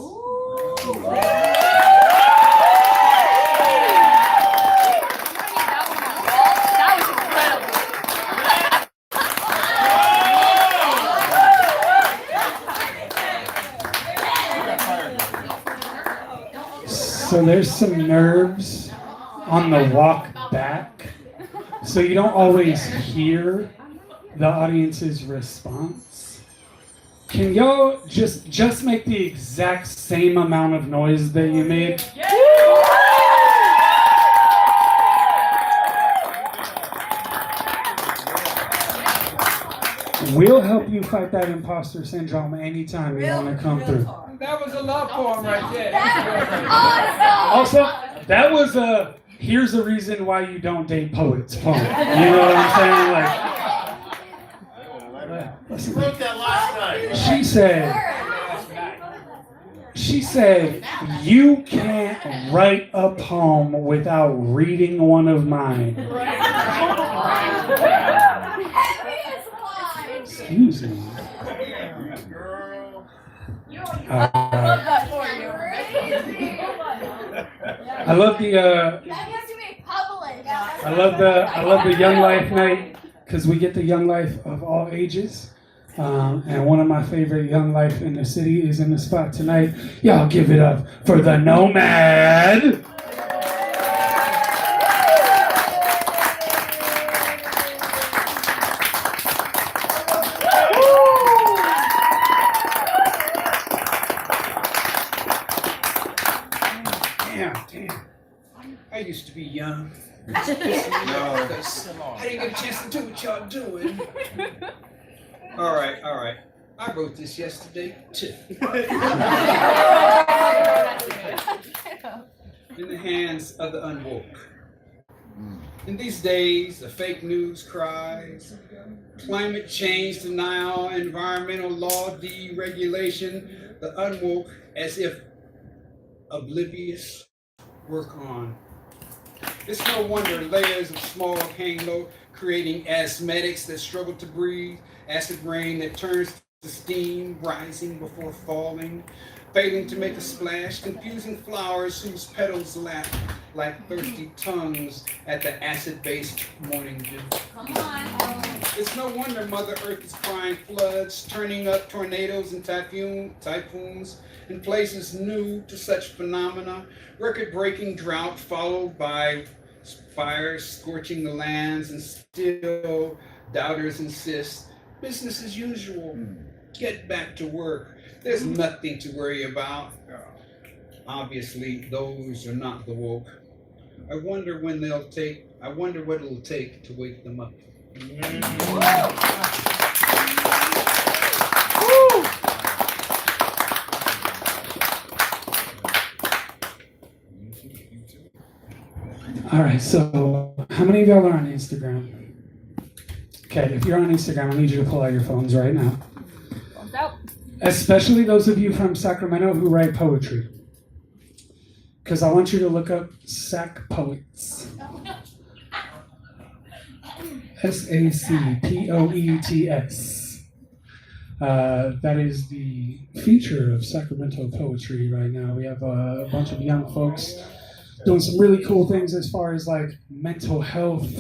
So there's some nerves on the walk back. So you don't always hear the audience's response. Can y'all just make the exact same amount of noise that you made? We'll help you fight that imposter syndrome anytime you want to come through. That was a love poem right there. Also, that was a here's the reason why you don't date poets poem. You know what I'm saying? Like, listen, You wrote that last night. she said, you can't write a poem without reading one of mine. Excuse me. I love that for you. I love the That has to be published. I love the Young Life night because we get the Young Life of all ages. And one of my favorite Young Life in the city is in the spot tonight. Y'all give it up for the Nomad. Damn. I used to be young. I didn't get a chance to do what y'all doing. All right. I wrote this yesterday, too. In the hands of the unwoke. In these days of fake news cries, climate change denial, environmental law deregulation, the unwoke, as if oblivious, work on. It's no wonder layers of smog hang low, creating asthmatics that struggle to breathe, acid rain that turns to steam, rising before falling, failing to make a splash, confusing flowers whose petals lap like thirsty tongues at the acid-based morning dew. It's no wonder Mother Earth is crying floods, turning up tornadoes and typhoons in places new to such phenomena, record-breaking drought followed by fires scorching the lands, and still doubters insist Business as usual. Get back to work. There's nothing to worry about. Obviously, those are not the woke. I wonder what it'll take to wake them up. All right, so how many of y'all are on Instagram? Okay, if you're on Instagram, I need you to pull out your phones right now. Phones out. Especially those of you from Sacramento who write poetry. Because I want you to look up Sac Poets. SACPOETS. That is the feature of Sacramento poetry right now. We have a bunch of young folks doing some really cool things as far as like mental health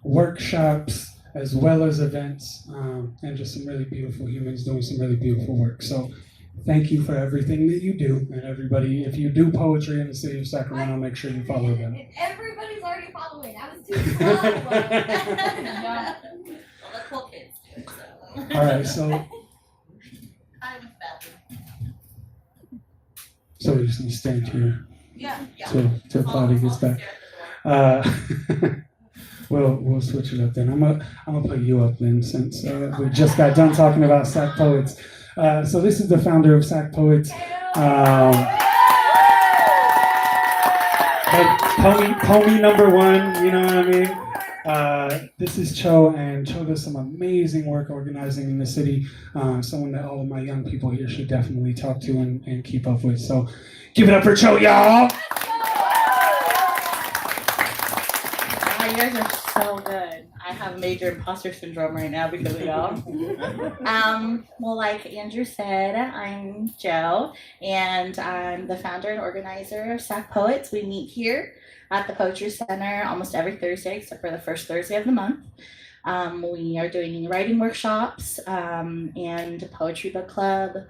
workshops, as well as events, and just some really beautiful humans doing some really beautiful work. So thank you for everything that you do. And everybody, if you do poetry in the city of Sacramento, make sure you follow them. Everybody's already following. I was too slow. Well, the cool kids do it, so. All right, so we just need to stand here till Claudia gets back. We'll switch it up then. I'm gonna put you up then, since we just got done talking about Sac Poets. So this is the founder of Sac Poets. Call me number one, you know what I mean? This is Cho, and Cho does some amazing work organizing in the city. Someone that all of my young people here should definitely talk to and keep up with. So give it up for Cho, y'all! You guys are so good. I have major imposter syndrome right now because of y'all. Well, like Andrew said, I'm Joe, and I'm the founder and organizer of Sac Poets. We meet here at the Poetry Center almost every Thursday, except for the first Thursday of the month. We are doing writing workshops and a poetry book club.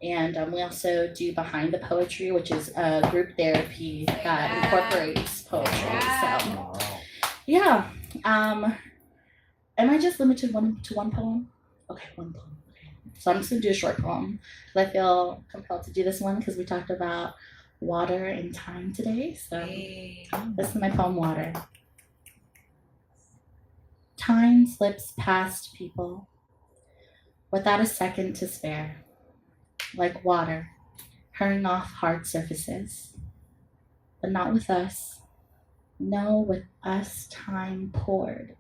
And we also do Behind the Poetry, which is a group therapy that incorporates poetry. So, yeah. Am I just limited to one poem? Okay, one poem. Okay. So I'm just gonna do a short poem because I feel compelled to do this one because we talked about water and time today. So this is my poem, Water. Time slips past people without a second to spare, like water hurrying off hard surfaces. But not with us. No, with us time poured,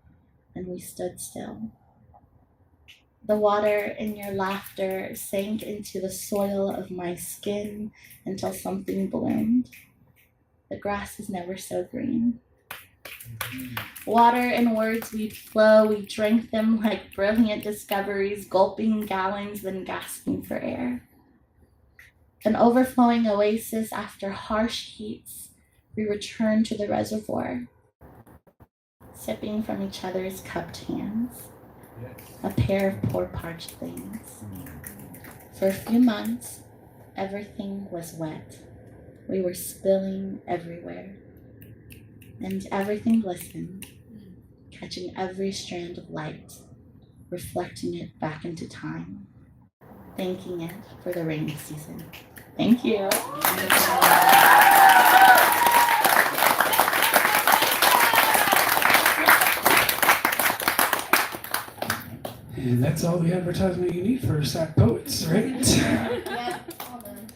and we stood still. The water in your laughter sank into the soil of my skin until something bloomed. The grass is never so green. Water and words we'd flow, we drank them like brilliant discoveries, gulping gallons, then gasping for air. An overflowing oasis after harsh heats, we returned to the reservoir, sipping from each other's cupped hands, a pair of poor parched things. For a few months, everything was wet. We were spilling everywhere, and everything glistened, catching every strand of light, reflecting it back into time, thanking it for the rainy season. Thank you. And that's all the advertisement you need for Sac Poets, right? Yeah, all done.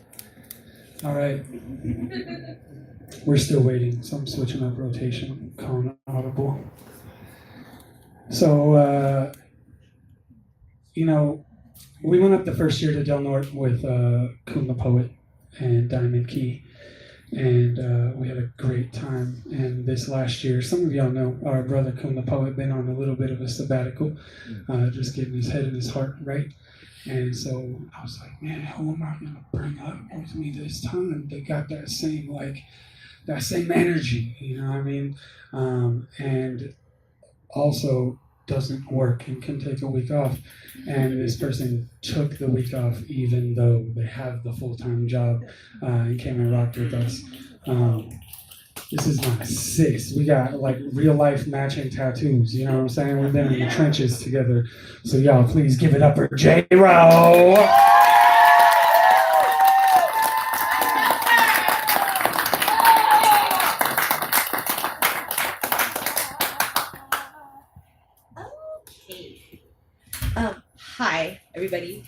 All right. We're still waiting, so I'm switching up rotation, calling audible. So, we went up the first year to Del Norte with Kuhn the Poet and Diamond Key, and we had a great time. And this last year, some of y'all know our brother Kuhn the Poet been on a little bit of a sabbatical, just getting his head and his heart right. And so I was like, man, who am I gonna bring up with me this time? They got that same energy, you know what I mean? And also doesn't work and can take a week off. And this person took the week off even though they have the full-time job and came and rocked with us. This is my sixth. We got like real life matching tattoos. You know what I'm saying? We've been in the trenches together. So y'all, please give it up for J-Ro. Okay. Hi, everybody.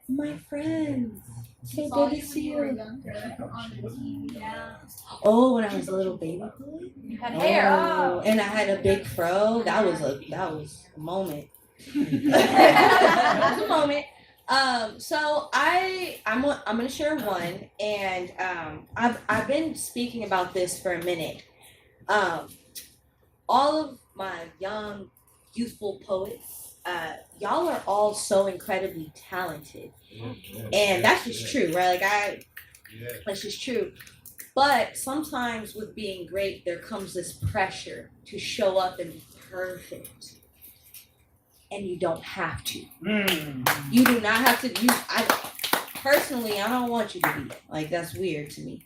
My friends. So good to see you. Oh, when I was a little baby boy. You had hair. Oh, and I had a big fro. That was a moment. That was a moment. So I'm gonna share one, and I've been speaking about this for a minute. All of my young, youthful poets, y'all are all so incredibly talented, and that's just true, right? That's just true. But sometimes with being great, there comes this pressure to show up and be perfect. And you don't have to. You do not have to. Personally, I don't want you to be. Like, that's weird to me.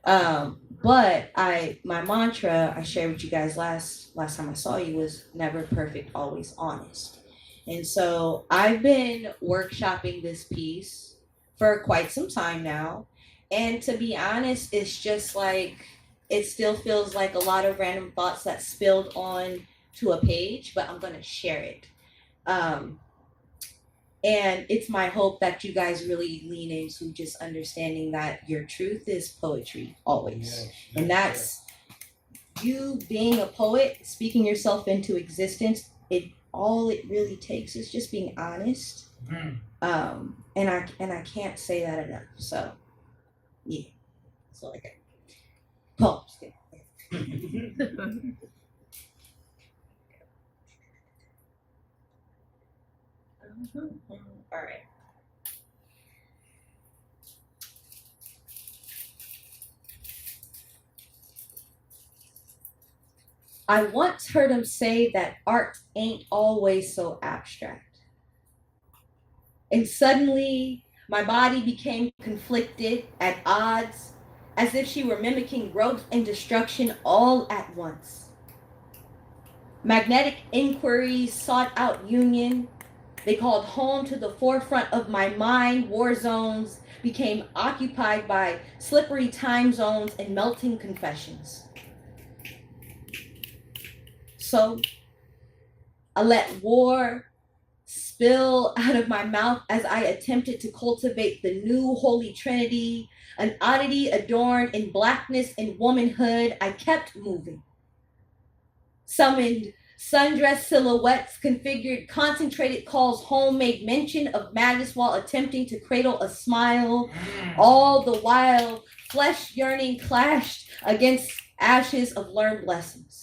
But my mantra I shared with you guys last time I saw you was never perfect, always honest. And so I've been workshopping this piece for quite some time now. And to be honest, it's just like, it still feels like a lot of random thoughts that spilled on to a page, but I'm going to share it. And it's my hope that you guys really lean into just understanding that your truth is poetry always. And that's you being a poet, speaking yourself into existence. All it really takes is just being honest. And I can't say that enough. So yeah. So like poems. All right. I once heard him say that art ain't always so abstract. And suddenly, my body became conflicted, at odds, as if she were mimicking growth and destruction all at once. Magnetic inquiries sought out union. They called home to the forefront of my mind. War zones became occupied by slippery time zones and melting confessions. So I let war spill out of my mouth as I attempted to cultivate the new Holy Trinity, an oddity adorned in blackness and womanhood. I kept moving. Summoned sundress silhouettes, configured concentrated calls home, made mention of madness while attempting to cradle a smile. All the while, flesh yearning clashed against ashes of learned lessons.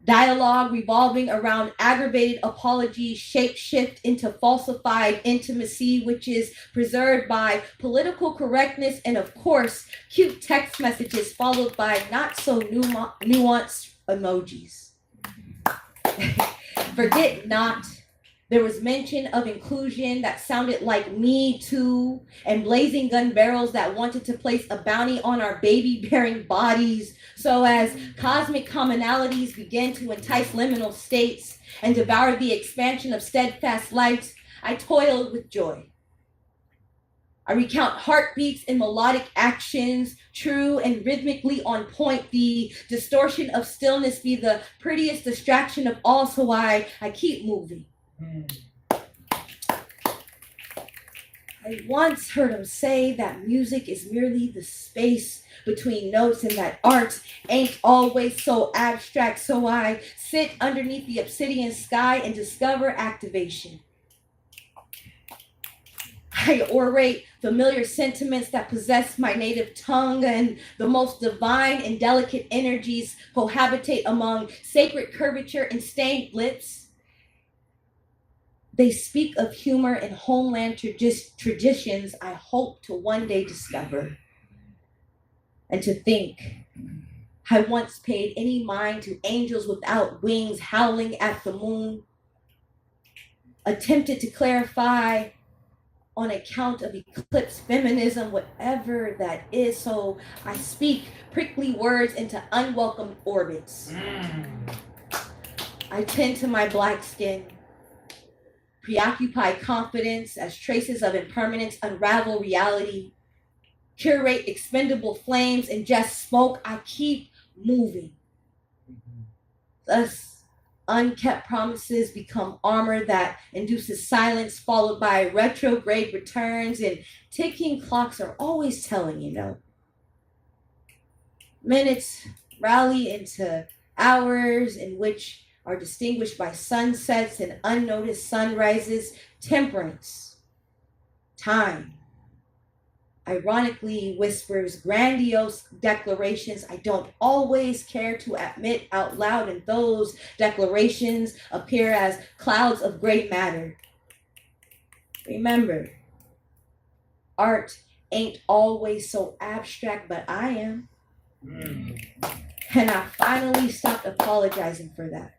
Dialogue revolving around aggravated apologies shape-shift into falsified intimacy, which is preserved by political correctness and, of course, cute text messages followed by not-so-nuanced emojis. Forget not, there was mention of inclusion that sounded like Me Too, and blazing gun barrels that wanted to place a bounty on our baby-bearing bodies. So as cosmic commonalities began to entice liminal states and devour the expansion of steadfast lights, I toiled with joy. I recount heartbeats and melodic actions, true and rhythmically on point. The distortion of stillness be the prettiest distraction of all, so I keep moving. I once heard him say that music is merely the space between notes and that art ain't always so abstract, so I sit underneath the obsidian sky and discover activation. I orate familiar sentiments that possess my native tongue, and the most divine and delicate energies cohabitate among sacred curvature and stained lips. They speak of humor and homeland traditions I hope to one day discover. And to think, I once paid any mind to angels without wings howling at the moon, attempted to clarify on account of eclipse feminism, whatever that is. So I speak prickly words into unwelcome orbits. I tend to my black skin, preoccupy confidence as traces of impermanence unravel reality, curate expendable flames, and just smoke. I keep moving. Thus, unkept promises become armor that induces silence, followed by retrograde returns, and ticking clocks are always telling, Minutes rally into hours in which are distinguished by sunsets and unnoticed sunrises, temperance, time. Ironically whispers grandiose declarations I don't always care to admit out loud, and those declarations appear as clouds of gray matter. Remember, art ain't always so abstract, but I am. And I finally stopped apologizing for that.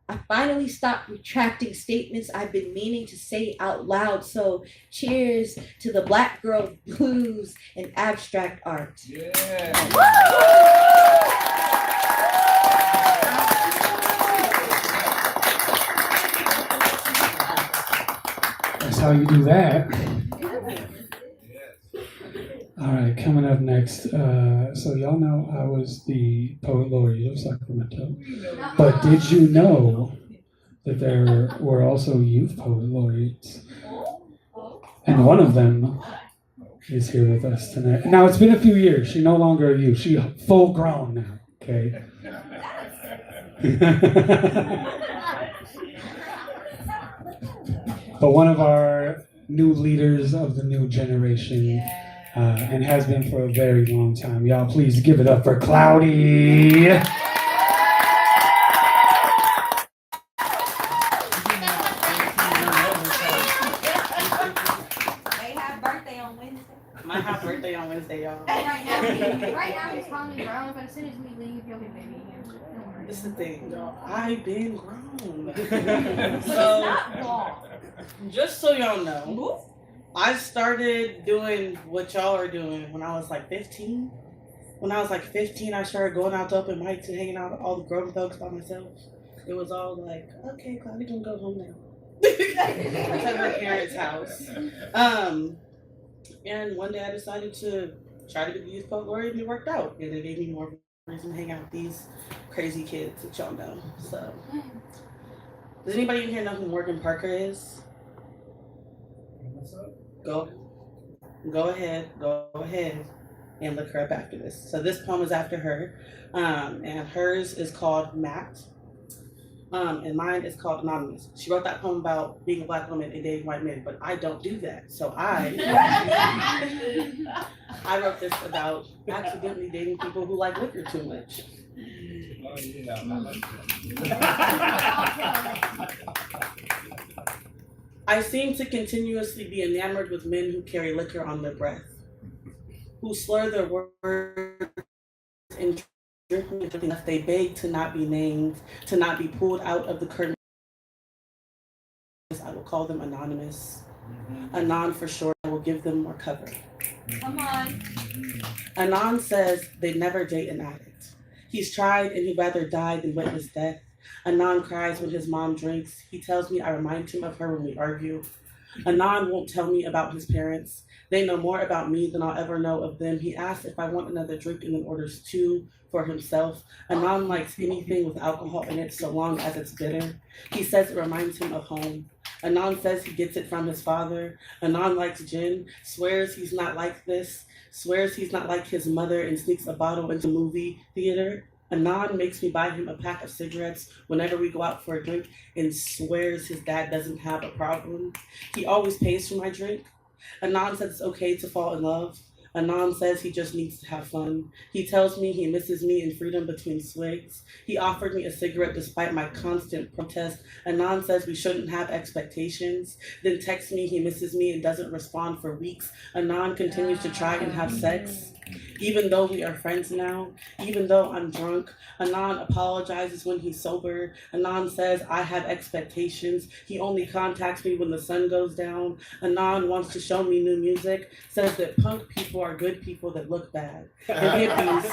I finally stopped retracting statements I've been meaning to say out loud. So cheers to the Black girl blues and abstract art. Yeah. That's how you do that. All right, coming up next. So y'all know I was the poet laureate of Sacramento, but did you know that there were also youth poet laureates? And one of them is here with us tonight. Now it's been a few years. She's no longer a youth. She's full grown now. Okay. But one of our new leaders of the new generation. And has been for a very long time. Y'all please give it up for Cloudy. They have birthday on Wednesday. Might have birthday on Wednesday, y'all. Right now he's calling me grown, but as soon as we leave, you'll be baby again. This is the thing, y'all. I've been grown. It's So, not long. just so y'all know, I started doing what y'all are doing when I was like 15. When I was like 15, I started going out to open mics and hanging out with all the grown folks by myself. It was all like, okay, Cloudy can go home now. To her parents' house. And one day I decided to try to be the youth poet laureate, and it worked out. And it gave me more reason to hang out with these crazy kids that y'all know. So, does anybody in here know who Morgan Parker is? Go ahead and look her up after this. So this poem is after her, and hers is called Matt, and mine is called Anonymous. She wrote that poem about being a Black woman and dating white men, but I don't do that. So I wrote this about accidentally dating people who like liquor too much. Oh yeah, I like that. I seem to continuously be enamored with men who carry liquor on their breath, who slur their words and drink enough they beg to not be named, to not be pulled out of the curtain. I will call them anonymous. Anon for short. I will give them more cover. Come on. Anon says they never date an addict. He's tried and he'd rather die than witness death. Anon cries when his mom drinks. He tells me I remind him of her when we argue. Anon won't tell me about his parents. They know more about me than I'll ever know of them. He asks if I want another drink and then orders 2 for himself. Anon likes anything with alcohol in it so long as it's bitter. He says it reminds him of home. Anon says he gets it from his father. Anon likes gin, swears he's not like this, swears he's not like his mother, and sneaks a bottle into movie theater. Anon makes me buy him a pack of cigarettes whenever we go out for a drink and swears his dad doesn't have a problem. He always pays for my drink. Anon says it's okay to fall in love. Anon says he just needs to have fun. He tells me he misses me in freedom between swigs. He offered me a cigarette despite my constant protest. Anon says we shouldn't have expectations. Then texts me he misses me and doesn't respond for weeks. Anon continues to try and have sex. Even though we are friends now, even though I'm drunk, Anon apologizes when he's sober. Anon says I have expectations. He only contacts me when the sun goes down. Anon wants to show me new music, says that punk people are good people that look bad. And hippies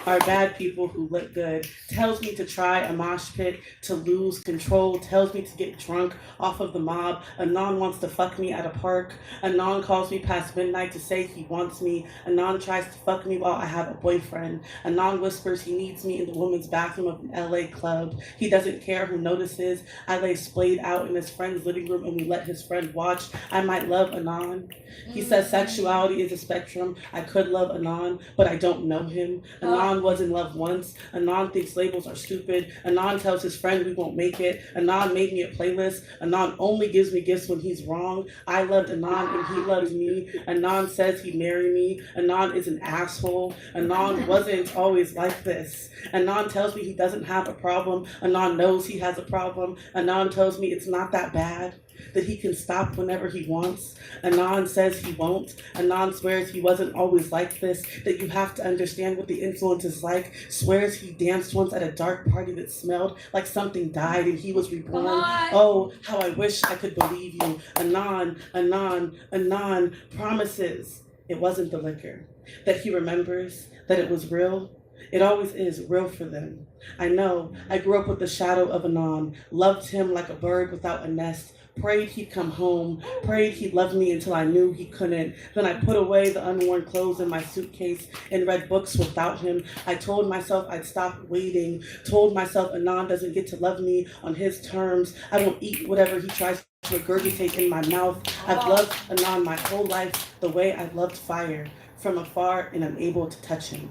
are bad people who look good. Tells me to try a mosh pit, to lose control. Tells me to get drunk off of the mob. Anon wants to fuck me at a park. Anon calls me past midnight to say he wants me. Anon tries to fuck me while I have a boyfriend. Anon whispers he needs me in the women's bathroom of an LA club. He doesn't care who notices. I lay splayed out in his friend's living room and we let his friend watch. I might love Anon. He says sexuality is a spectrum. I could love Anon, but I don't know him. Anon was in love once. Anon thinks labels are stupid. Anon tells his friend we won't make it. Anon made me a playlist. Anon only gives me gifts when he's wrong. I loved Anon and he loves me. Anon says he'd marry me. Anon is an asshole. Anon wasn't always like this. Anon tells me he doesn't have a problem. Anon knows he has a problem. Anon tells me it's not that bad, that he can stop whenever he wants. Anon says he won't. Anon swears he wasn't always like this, that you have to understand what the influence is like. Swears he danced once at a dark party that smelled like something died and he was reborn. Oh, how I wish I could believe you. Anon, Anon, Anon promises it wasn't the liquor, that he remembers, that it was real. It always is real for them. I know. I grew up with the shadow of Anon, loved him like a bird without a nest, prayed he'd come home, prayed he'd love me until I knew he couldn't. Then I put away the unworn clothes in my suitcase and read books without him. I told myself I'd stop waiting, told myself Anon doesn't get to love me on his terms. I won't eat whatever he tries to regurgitate in my mouth. I've loved Anon my whole life the way I've loved fire, from afar and unable to touch him.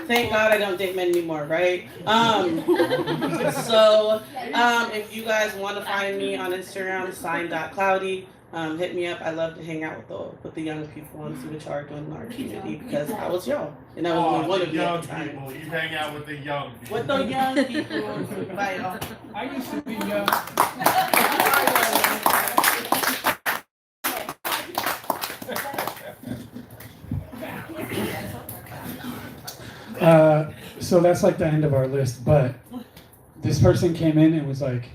Thank God I don't date men anymore, right? If you guys want to find me on Instagram, sign.cloudy, hit me up. I love to hang out with the young people and see what y'all are doing in our community because I was young and I was only one of you at the time. People. You hang out with the young people. With the young people. Bye, y'all. I used to be young. So that's like the end of our list, but this person came in and was like,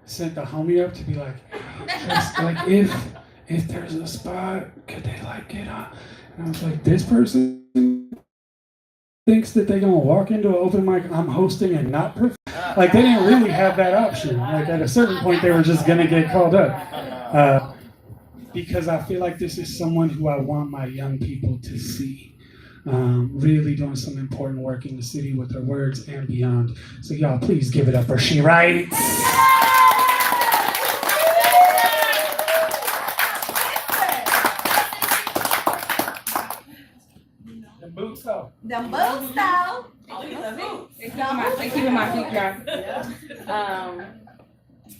sent the homie up to be like, just like if there's a spot, could they like get on? And I was like, this person thinks that they're gonna walk into an open mic I'm hosting and not perform. Like they didn't really have that option. Like at a certain point they were just gonna get called up. Because I feel like this is someone who I want my young people to see. Really doing some important work in the city with her words and beyond. So y'all please give it up for She Writes. The boots though. The boots though. They keep in my feet dry.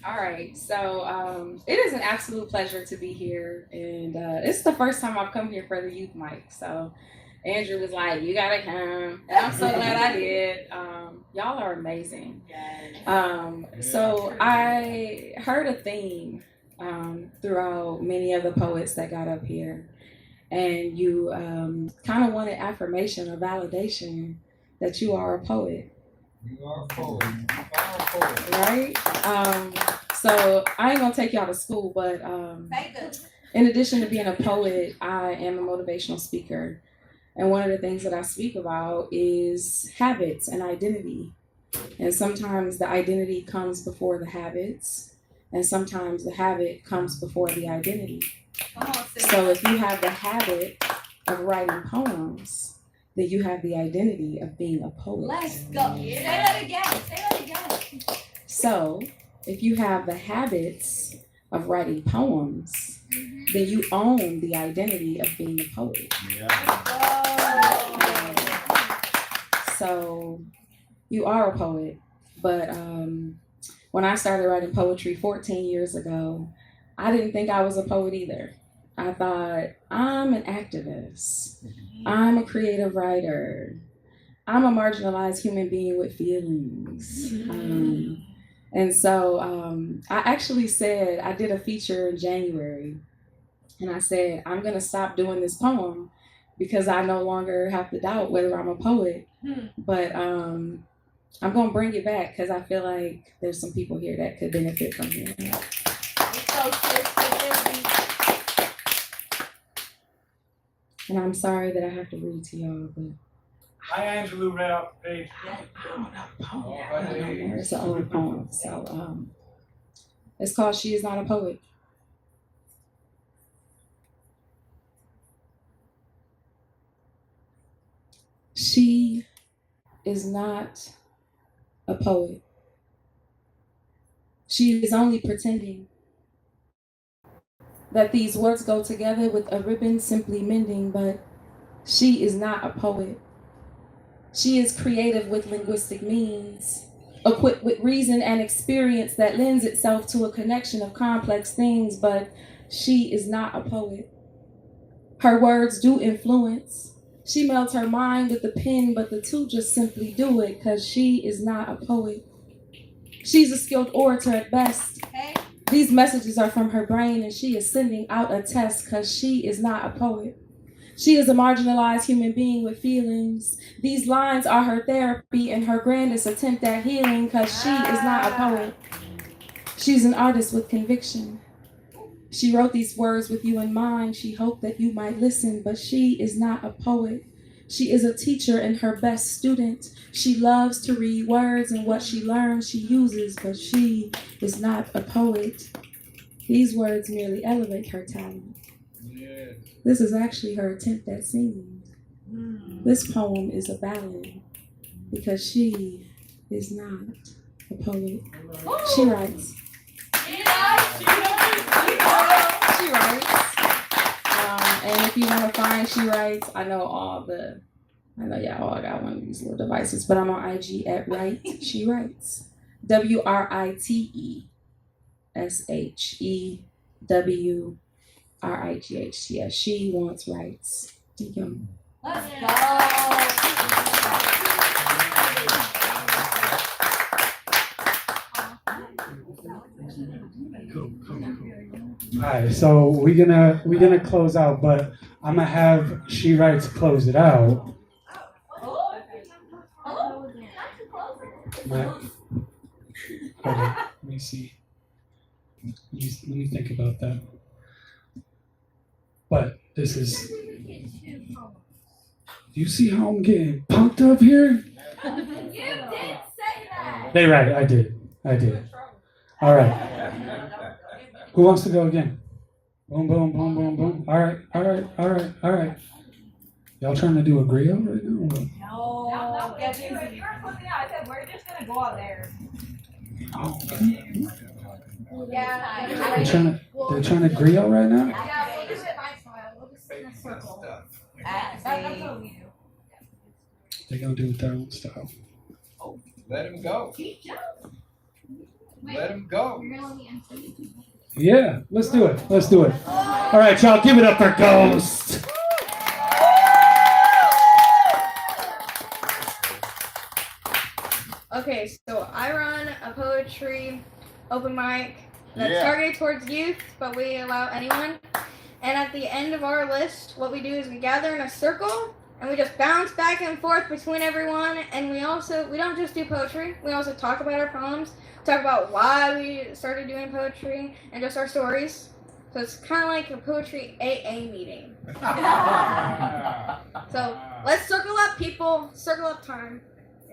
All right, so it is an absolute pleasure to be here, and it's the first time I've come here for the youth mic. So Andrew was like, "You gotta come," and I'm so glad I did. Y'all are amazing. So I heard a theme throughout many of the poets that got up here, and you kind of wanted affirmation or validation that you are a poet. You are a poet. You are a poet. Right? So I ain't gonna take y'all to school, but in addition to being a poet, I am a motivational speaker. And one of the things that I speak about is habits and identity. And sometimes the identity comes before the habits, and sometimes the habit comes before the identity. So if you have the habit of writing poems, then you have the identity of being a poet. Let's go. Say that again. Say that again. So if you have the habits of writing poems, then you own the identity of being a poet. So you are a poet, but when I started writing poetry 14 years ago, I didn't think I was a poet either. I thought, I'm an activist. I'm a creative writer. I'm a marginalized human being with feelings. And so I actually said, I did a feature in January, and I said, I'm going to stop doing this poem because I no longer have to doubt whether I'm a poet. But I'm going to bring it back because I feel like there's some people here that could benefit from hearing it. And I'm sorry that I have to read to y'all, but Hi, Angelou, right off the page. it's an old poem. So it's called She Is Not a Poet. She is not a poet. She is only pretending that these words go together with a ribbon simply mending, but she is not a poet. She is creative with linguistic means, equipped with reason and experience that lends itself to a connection of complex things, but she is not a poet. Her words do influence. She melts her mind with the pen, but the two just simply do it because she is not a poet. She's a skilled orator at best. These messages are from her brain and she is sending out a test because she is not a poet. She is a marginalized human being with feelings. These lines are her therapy and her grandest attempt at healing because she is not a poet. She's an artist with conviction. She wrote these words with you in mind. She hoped that you might listen, but she is not a poet. She is a teacher and her best student. She loves to read words and what she learns she uses, but she is not a poet. These words merely elevate her talent. This is actually her attempt at singing. This poem is a ballad because she is not a poet. She writes. She writes. And if you want to find She Writes, I know y'all all got one of these little devices, but I'm on IG at Write She Writes. WRITESHEWRIGHTS. She wants rights. Thank you. Let's go. Cool. All right, so we're gonna close out, but I'm gonna have She Writes close it out. Right. Hold on, let me see. Let me think about that. But this is. Do you see how I'm getting pumped up here? You did say that. They right. I did. All right. Who wants to go again? Boom, boom, boom, boom, boom. All right. Y'all trying to do a griot right now? No. Yeah, you were flipping out. I said, we're just going to go out there. Oh. Yeah. They're trying to griot right now? Yeah, we'll do it my style. We'll just sit in a circle. That's what we do. They're going to do it their own style. Let him go. Let him go. You're going to let me answer. Yeah, let's do it. All right, y'all, give it up for Ghost. Okay, so I run a poetry open mic that's targeted towards youth, but we allow anyone. And at the end of our list, what we do is we gather in a circle and we just bounce back and forth between everyone. And we don't just do poetry, we also talk about our poems, talk about why we started doing poetry, and just our stories. So it's kind of like a poetry AA meeting. So let's circle up, people, circle up time.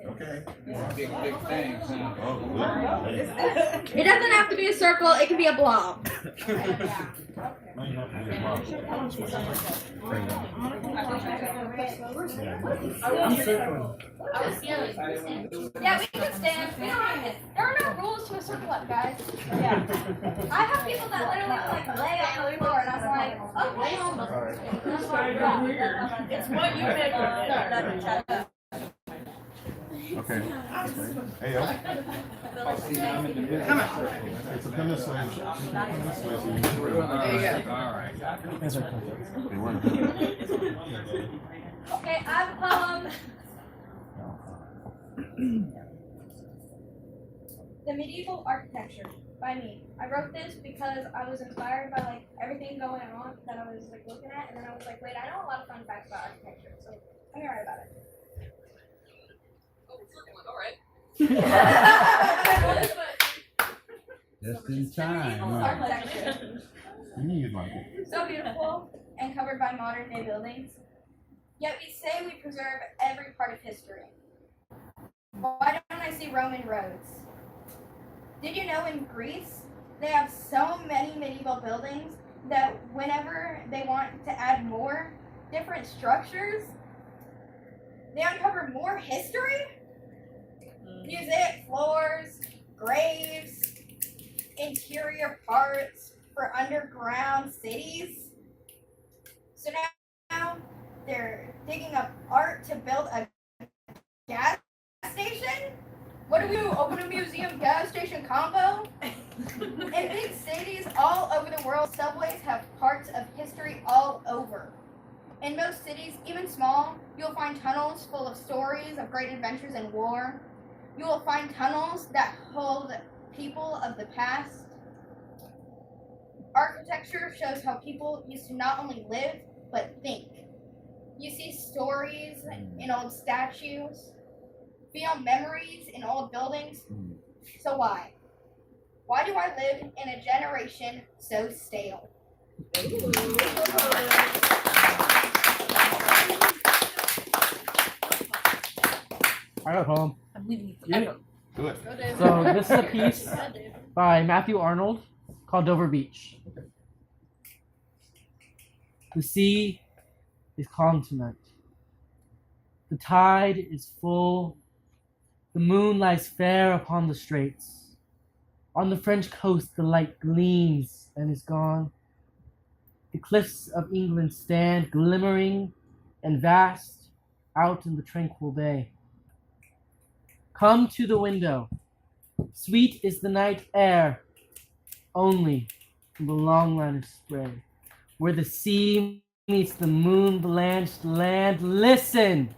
Okay. Big things, huh? It doesn't have to be a circle, it can be a blob. Yeah, we can stand. There are no rules to a circle up, guys. Yeah. I have people that literally like lay on the floor, and I'm like, okay. It's what you make of it. Okay. Hey, yo. Come on. It's a pin this way. All right. Okay, I have a poem. The medieval architecture by me. I wrote this because I was inspired by like everything going on that I was like looking at, and then I was like, wait, I know a lot of fun facts about architecture, so I'm gonna write about it. Just in time. Architecture. You like it. So beautiful and covered by modern day buildings. Yet we say we preserve every part of history. Why don't I see Roman roads? Did you know in Greece they have so many medieval buildings that whenever they want to add more different structures, they uncover more history? Mosaic floors, graves, interior parts for underground cities. So now they're digging up art to build a gas station? What do we do? Open a museum gas station combo? In big cities all over the world, subways have parts of history all over. In most cities, even small, you'll find tunnels full of stories of great adventures and war. You will find tunnels that hold people of the past. Architecture shows how people used to not only live, but think. You see stories in old statues, feel memories in old buildings. So why? Why do I live in a generation so stale? I got home. I'm leaving you Yeah. forever. Do it. So this is a piece by Matthew Arnold called Dover Beach. The sea is calm tonight. The tide is full. The moon lies fair upon the straits. On the French coast the light gleams and is gone. The cliffs of England stand glimmering and vast out in the tranquil bay. Come to the window. Sweet is the night air, only from the long line of spray, where the sea meets the moon-blanched land. Listen!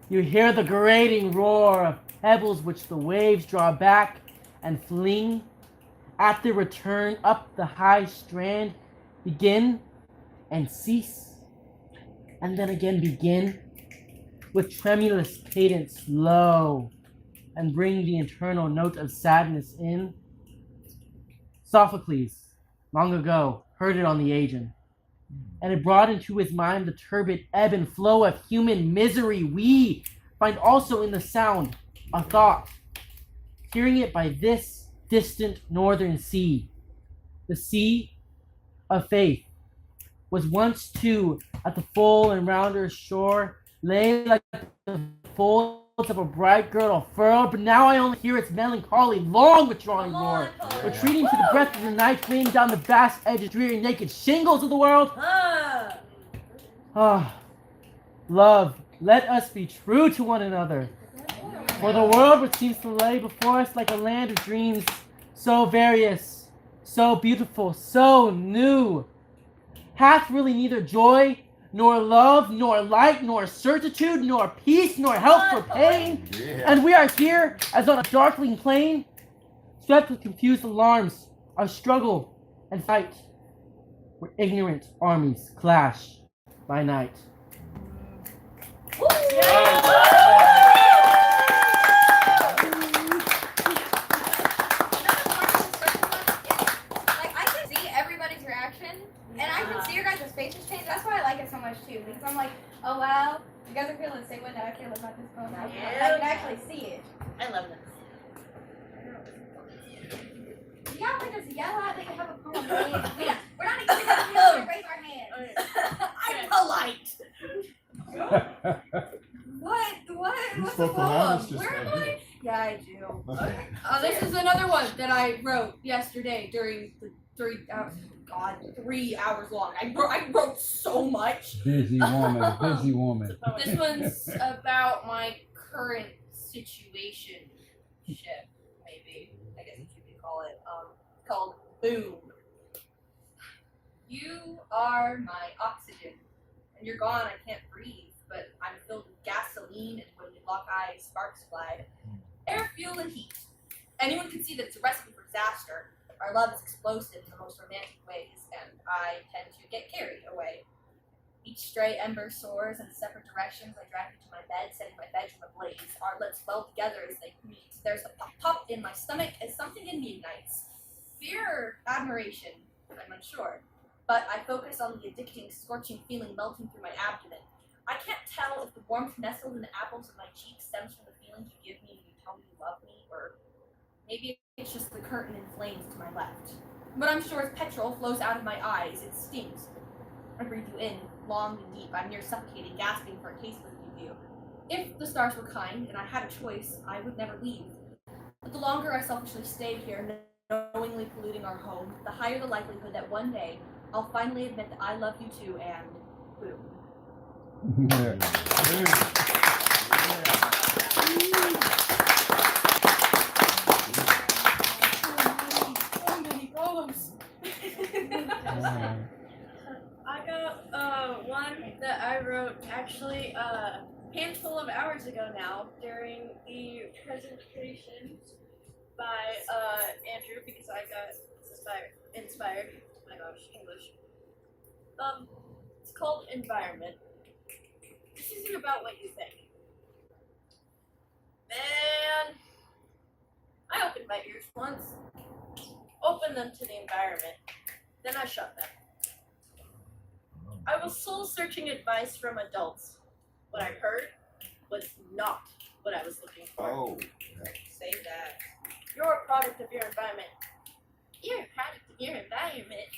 You hear the grating roar of pebbles which the waves draw back and fling. At their return up the high strand, begin and cease, and then again begin, with tremulous cadence low, and bring the internal note of sadness in. Sophocles, long ago, heard it on the Aegean, and it brought into his mind the turbid ebb and flow of human misery. We find also in the sound a thought, hearing it by this distant northern sea. The sea of faith was once too at the full and rounder shore, lay like the folds of a bright girdle furled, but now I only hear its melancholy, long withdrawing roar, retreating to the breath of the night wind down the vast edges, dreary naked shingles of the world. Love, let us be true to one another. For the world which seems to lay before us like a land of dreams, so various, so beautiful, so new, hath really neither joy, nor love, nor light, nor certitude, nor peace, nor help for pain. Yeah. And we are here, as on a darkling plain, swept with confused alarms, our struggle and fight, where ignorant armies clash by night. And I can see your guys' faces change. That's why I like it so much too. Because I'm like, oh wow, you guys are feeling the same way that I feel about this poem. I can actually see it. I love this. You gotta let us yell out that you have a poem. We're not even gonna raise our hands. I'm polite. What's spoke the the loudest poem? just Where am now. I? Yeah, I do. Okay. This is another one that I wrote yesterday during the 3 hours long. I wrote so much. Busy woman, busy woman. This one's about my current situation. Maybe. I guess you could call it. Called Boom. You are my oxygen. When you're gone, I can't breathe, but I'm filled with gasoline, and when we lock eyes, sparks fly. Air, fuel, and heat. Anyone can see that it's a recipe for disaster. Our love is explosive in the most romantic ways, and I tend to get carried away. Each stray ember soars in separate directions. I drag you to my bed, setting my bedroom ablaze. Our lips weld together as they meet. There's a pop-pop in my stomach as something in me ignites. Fear or admiration? I'm unsure. But I focus on the addicting, scorching feeling melting through my abdomen. I can't tell if the warmth nestled in the apples of my cheeks stems from the feelings you give me when you tell me you love me, or maybe it's just the curtain in flames to my left. But I'm sure as petrol flows out of my eyes, it stings. I breathe you in, long and deep. I'm near suffocating, gasping for a taste of you. If the stars were kind and I had a choice, I would never leave. But the longer I selfishly stayed here, knowingly polluting our home, the higher the likelihood that one day I'll finally admit that I love you too, and boom. So many poems. I got one that I wrote actually a handful of hours ago now during the presentation by Andrew, because I got inspired. Oh my gosh, English. It's called Environment. This isn't about what you think. Man, I opened my ears once, opened them to the environment, then I shut them. I was soul-searching advice from adults. What I heard was not what I was looking for. Oh. Say that. You're a product of your environment. You're a product of your environment.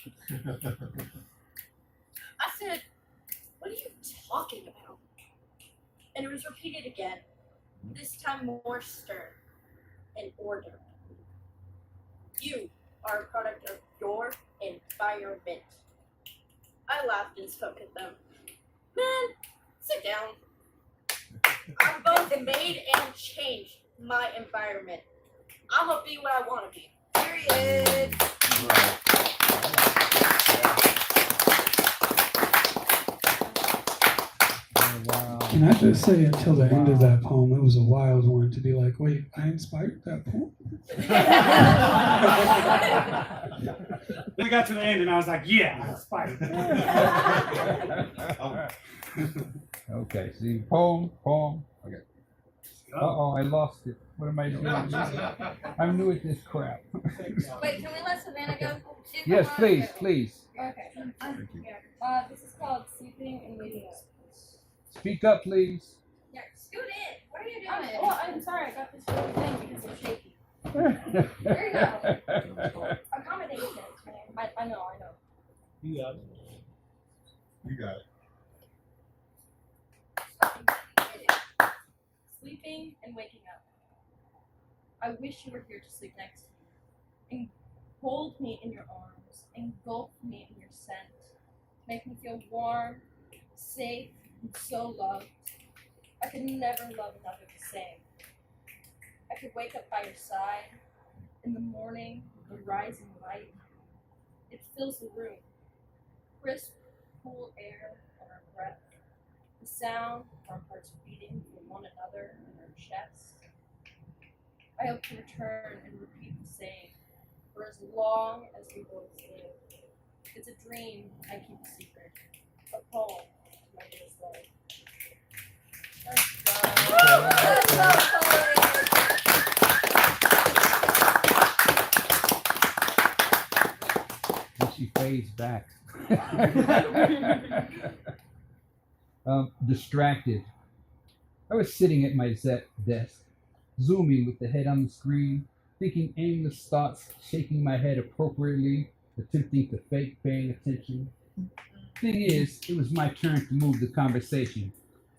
I said, what are you talking about? And it was repeated again, this time more stern and ordered. You are a product of your environment. I laughed and spoke at them. Man, sit down. I'm both made and changed my environment. I'm gonna be what I wanna be. Period. Can I just say, until the end of that poem, it was a wild one to be like, wait, I inspired that poem? We got to the end and I was like, yeah, I inspired. Okay, see, poem. Okay. Uh-oh, I lost it. What am I doing? I'm new at this crap. Wait, can we let Savannah go? She's Yes, the please, one- please. Okay. This is called Sleeping and Waking Up. Speak up, please. Yeah, scoot in. What are you doing? Well, I'm sorry, I got this really thing because I'm shaky. There you go. Accommodations, man. I know. You got it. You got it. Sleeping and waking up. I wish you were here to sleep next to me. And hold me in your arms. Engulf me in your scent. Make me feel warm, safe, and so loved. I could never love another the same. I could wake up by your side. In the morning, the rising light. It fills the room. Crisp, cool air on our breath. The sound of our hearts beating for one another in our chests. I hope to return and repeat the same for as long as we both live. It's a dream I keep a secret, a poem to my dearest love. And she fades back. Distracted. I was sitting at my desk, zooming with the head on the screen, thinking aimless thoughts, shaking my head appropriately, attempting to fake paying attention. Thing is, it was my turn to move the conversation.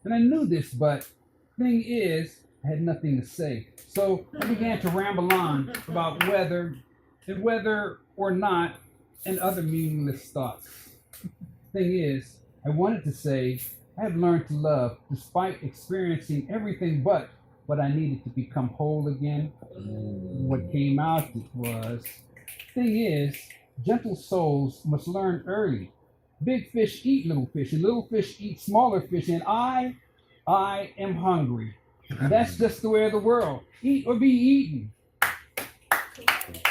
And I knew this, but thing is, I had nothing to say. So I began to ramble on about whether or not, and other meaningless thoughts. Thing is, I wanted to say, I have learned to love despite experiencing everything but what I needed to become whole again. What came out was, thing is, gentle souls must learn early. Big fish eat little fish, and little fish eat smaller fish, and I am hungry. That's just the way of the world. Eat or be eaten.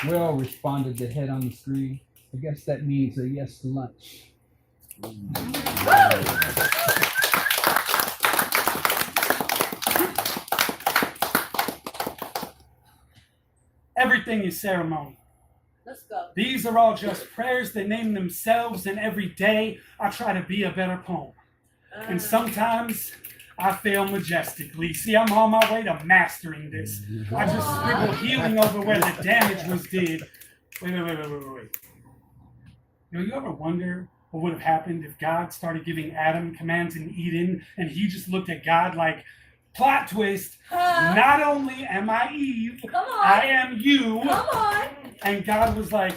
Well, responded the head on the screen. I guess that means a yes to lunch. Everything is ceremony. Let's go. These are all just prayers that name themselves, and every day I try to be a better poem. And sometimes I fail majestically. See, I'm on my way to mastering this. I just scribble healing over where the damage was did. Wait. You ever wonder what would have happened if God started giving Adam commands in Eden and he just looked at God like, plot twist, not only am I Eve, I am you. Come on. And God was like,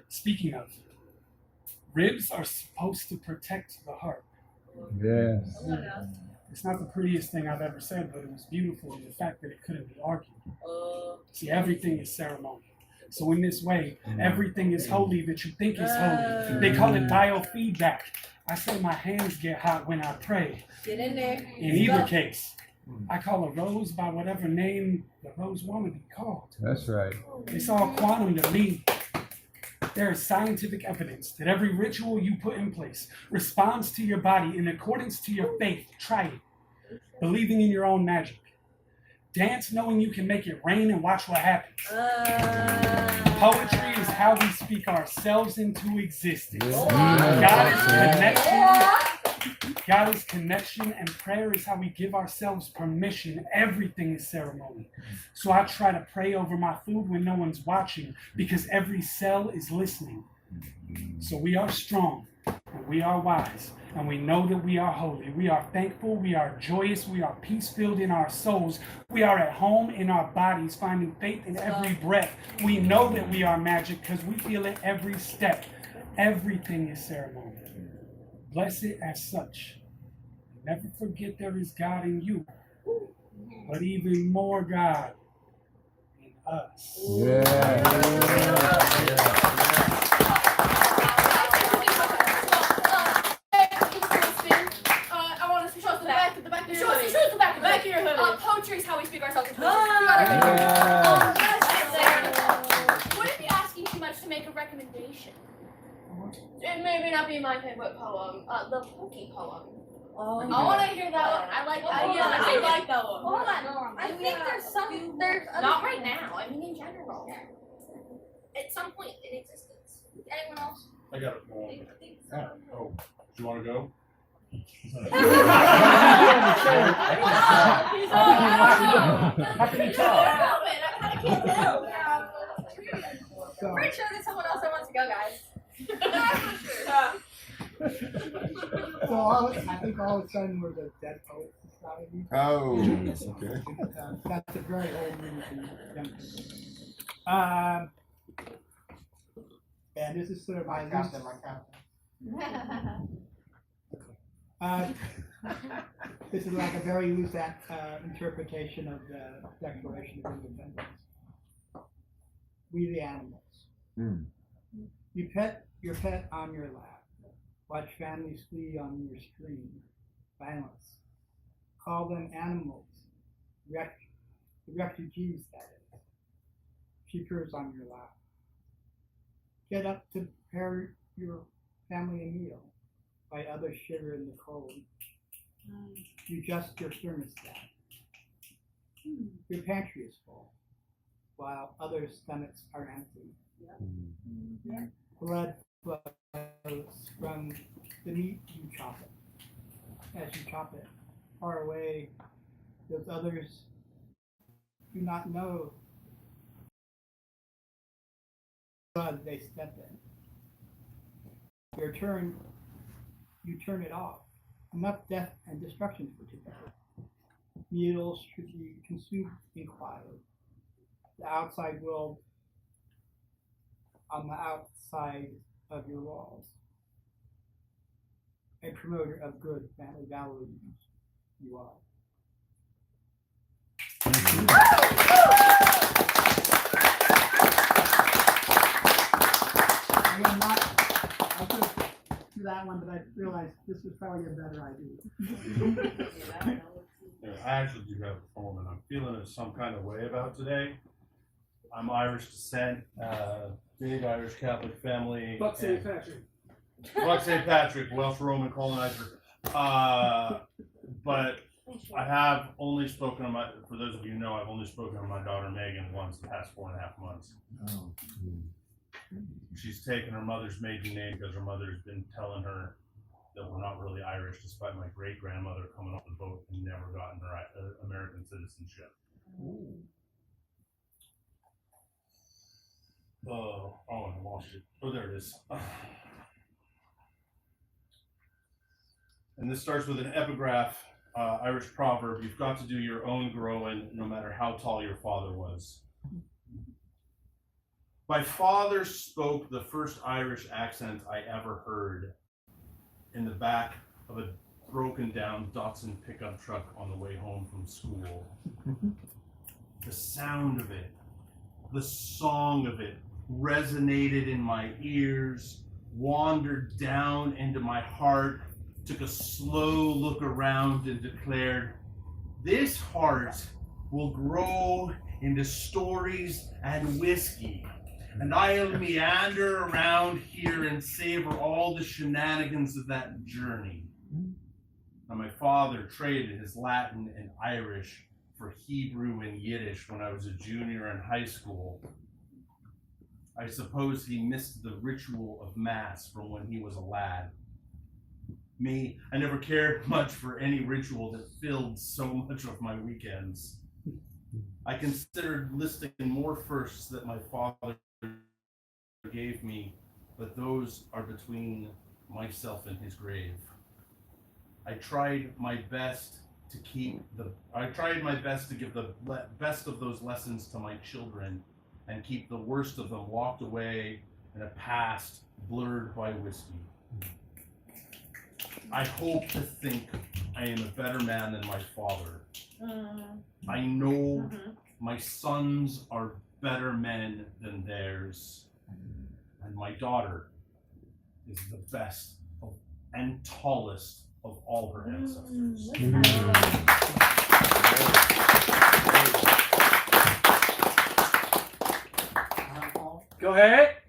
speaking of, ribs are supposed to protect the heart. Yes. It's not the prettiest thing I've ever said, but it was beautiful in the fact that it couldn't be argued. See, everything is ceremony. So in this way, everything is holy that you think is holy. They call it biofeedback. I say my hands get hot when I pray. Get in there. In either case, I call a rose by whatever name the rose want to be called. That's right. It's all quantum to me. There is scientific evidence that every ritual you put in place responds to your body in accordance to your faith. Try it. Believing in your own magic. Dance knowing you can make it rain and watch what happens. Poetry is how we speak ourselves into existence. God is connection, and prayer is how we give ourselves permission. Everything is ceremony. So I try to pray over my food when no one's watching, because every cell is listening. So we are strong, and we are wise, and we know that we are holy. We are thankful, we are joyous, we are peace-filled in our souls. We are at home in our bodies, finding faith in every breath. We know that we are magic because we feel it every step. Everything is ceremony. Bless it as such. Never forget there is God in you, but even more God in us. I want us to show us the back of the back of your hoodie. Poetry is how we speak ourselves into existence. Would it be asking too much to make a recommendation? It may not be my favorite poem, the Pokey poem. Oh, I want to hear that one. I like that. Yeah, I like that one. Hold on. I think there's not right now. I mean, in general. At some point in existence. Anyone else? I got it. Oh, do you want to go? I'm pretty sure there's someone else that wants to go, guys. So I think all of a sudden we're the Dead Poets Society. Oh, okay. That's a very old movie. And this is sort of my captain. This is like a very loose interpretation of the Declaration of Independence. We the animals. You pet your pet on your lap. Watch families flee on your screen. Violence. Call them animals. Refugees, that is. Keepers on your lap. Get up to prepare your family a meal. While others shiver in the cold. You adjust your thermostat. Your pantry is full, while others' stomachs are empty. Blood flows from the meat you chop it. As you chop it, far away, those others do not know blood they step in. You turn it off. Enough death and destruction for today. Meals should be consumed in quiet. The outside world on the outside of your walls. A promoter of good family values you are. I am not, to that one, but I realized this was probably a better idea. I actually do have a poem, and I'm feeling some kind of way about today. I'm Irish descent, big Irish Catholic family. Fuck St. Patrick. Fuck St. Patrick, Welsh Roman colonizer. But I have only spoken on for those of you who know, I've only spoken on my daughter Megan once the past 4.5 months. Oh. She's taken her mother's maiden name because her mother's been telling her that we're not really Irish, despite my great grandmother coming off the boat and never gotten her American citizenship. Oh, I lost it. Oh, there it is. And this starts with an epigraph, Irish proverb: you've got to do your own growing, no matter how tall your father was. My father spoke the first Irish accent I ever heard in the back of a broken down Datsun pickup truck on the way home from school. The sound of it, the song of it resonated in my ears, wandered down into my heart, took a slow look around and declared, "This heart will grow into stories and whiskey, and I'll meander around here and savor all the shenanigans of that journey." And my father traded his Latin and Irish for Hebrew and Yiddish when I was a junior in high school. I suppose he missed the ritual of Mass from when he was a lad. Me, I never cared much for any ritual that filled so much of my weekends. I considered listing more firsts that my father gave me, but those are between myself and his grave. I tried my best to give the best of those lessons to my children and keep the worst of them locked away in a past blurred by whiskey. I hope to think I am a better man than my father. I know my sons are better men than theirs, and my daughter is the best and tallest of all her ancestors. Go ahead.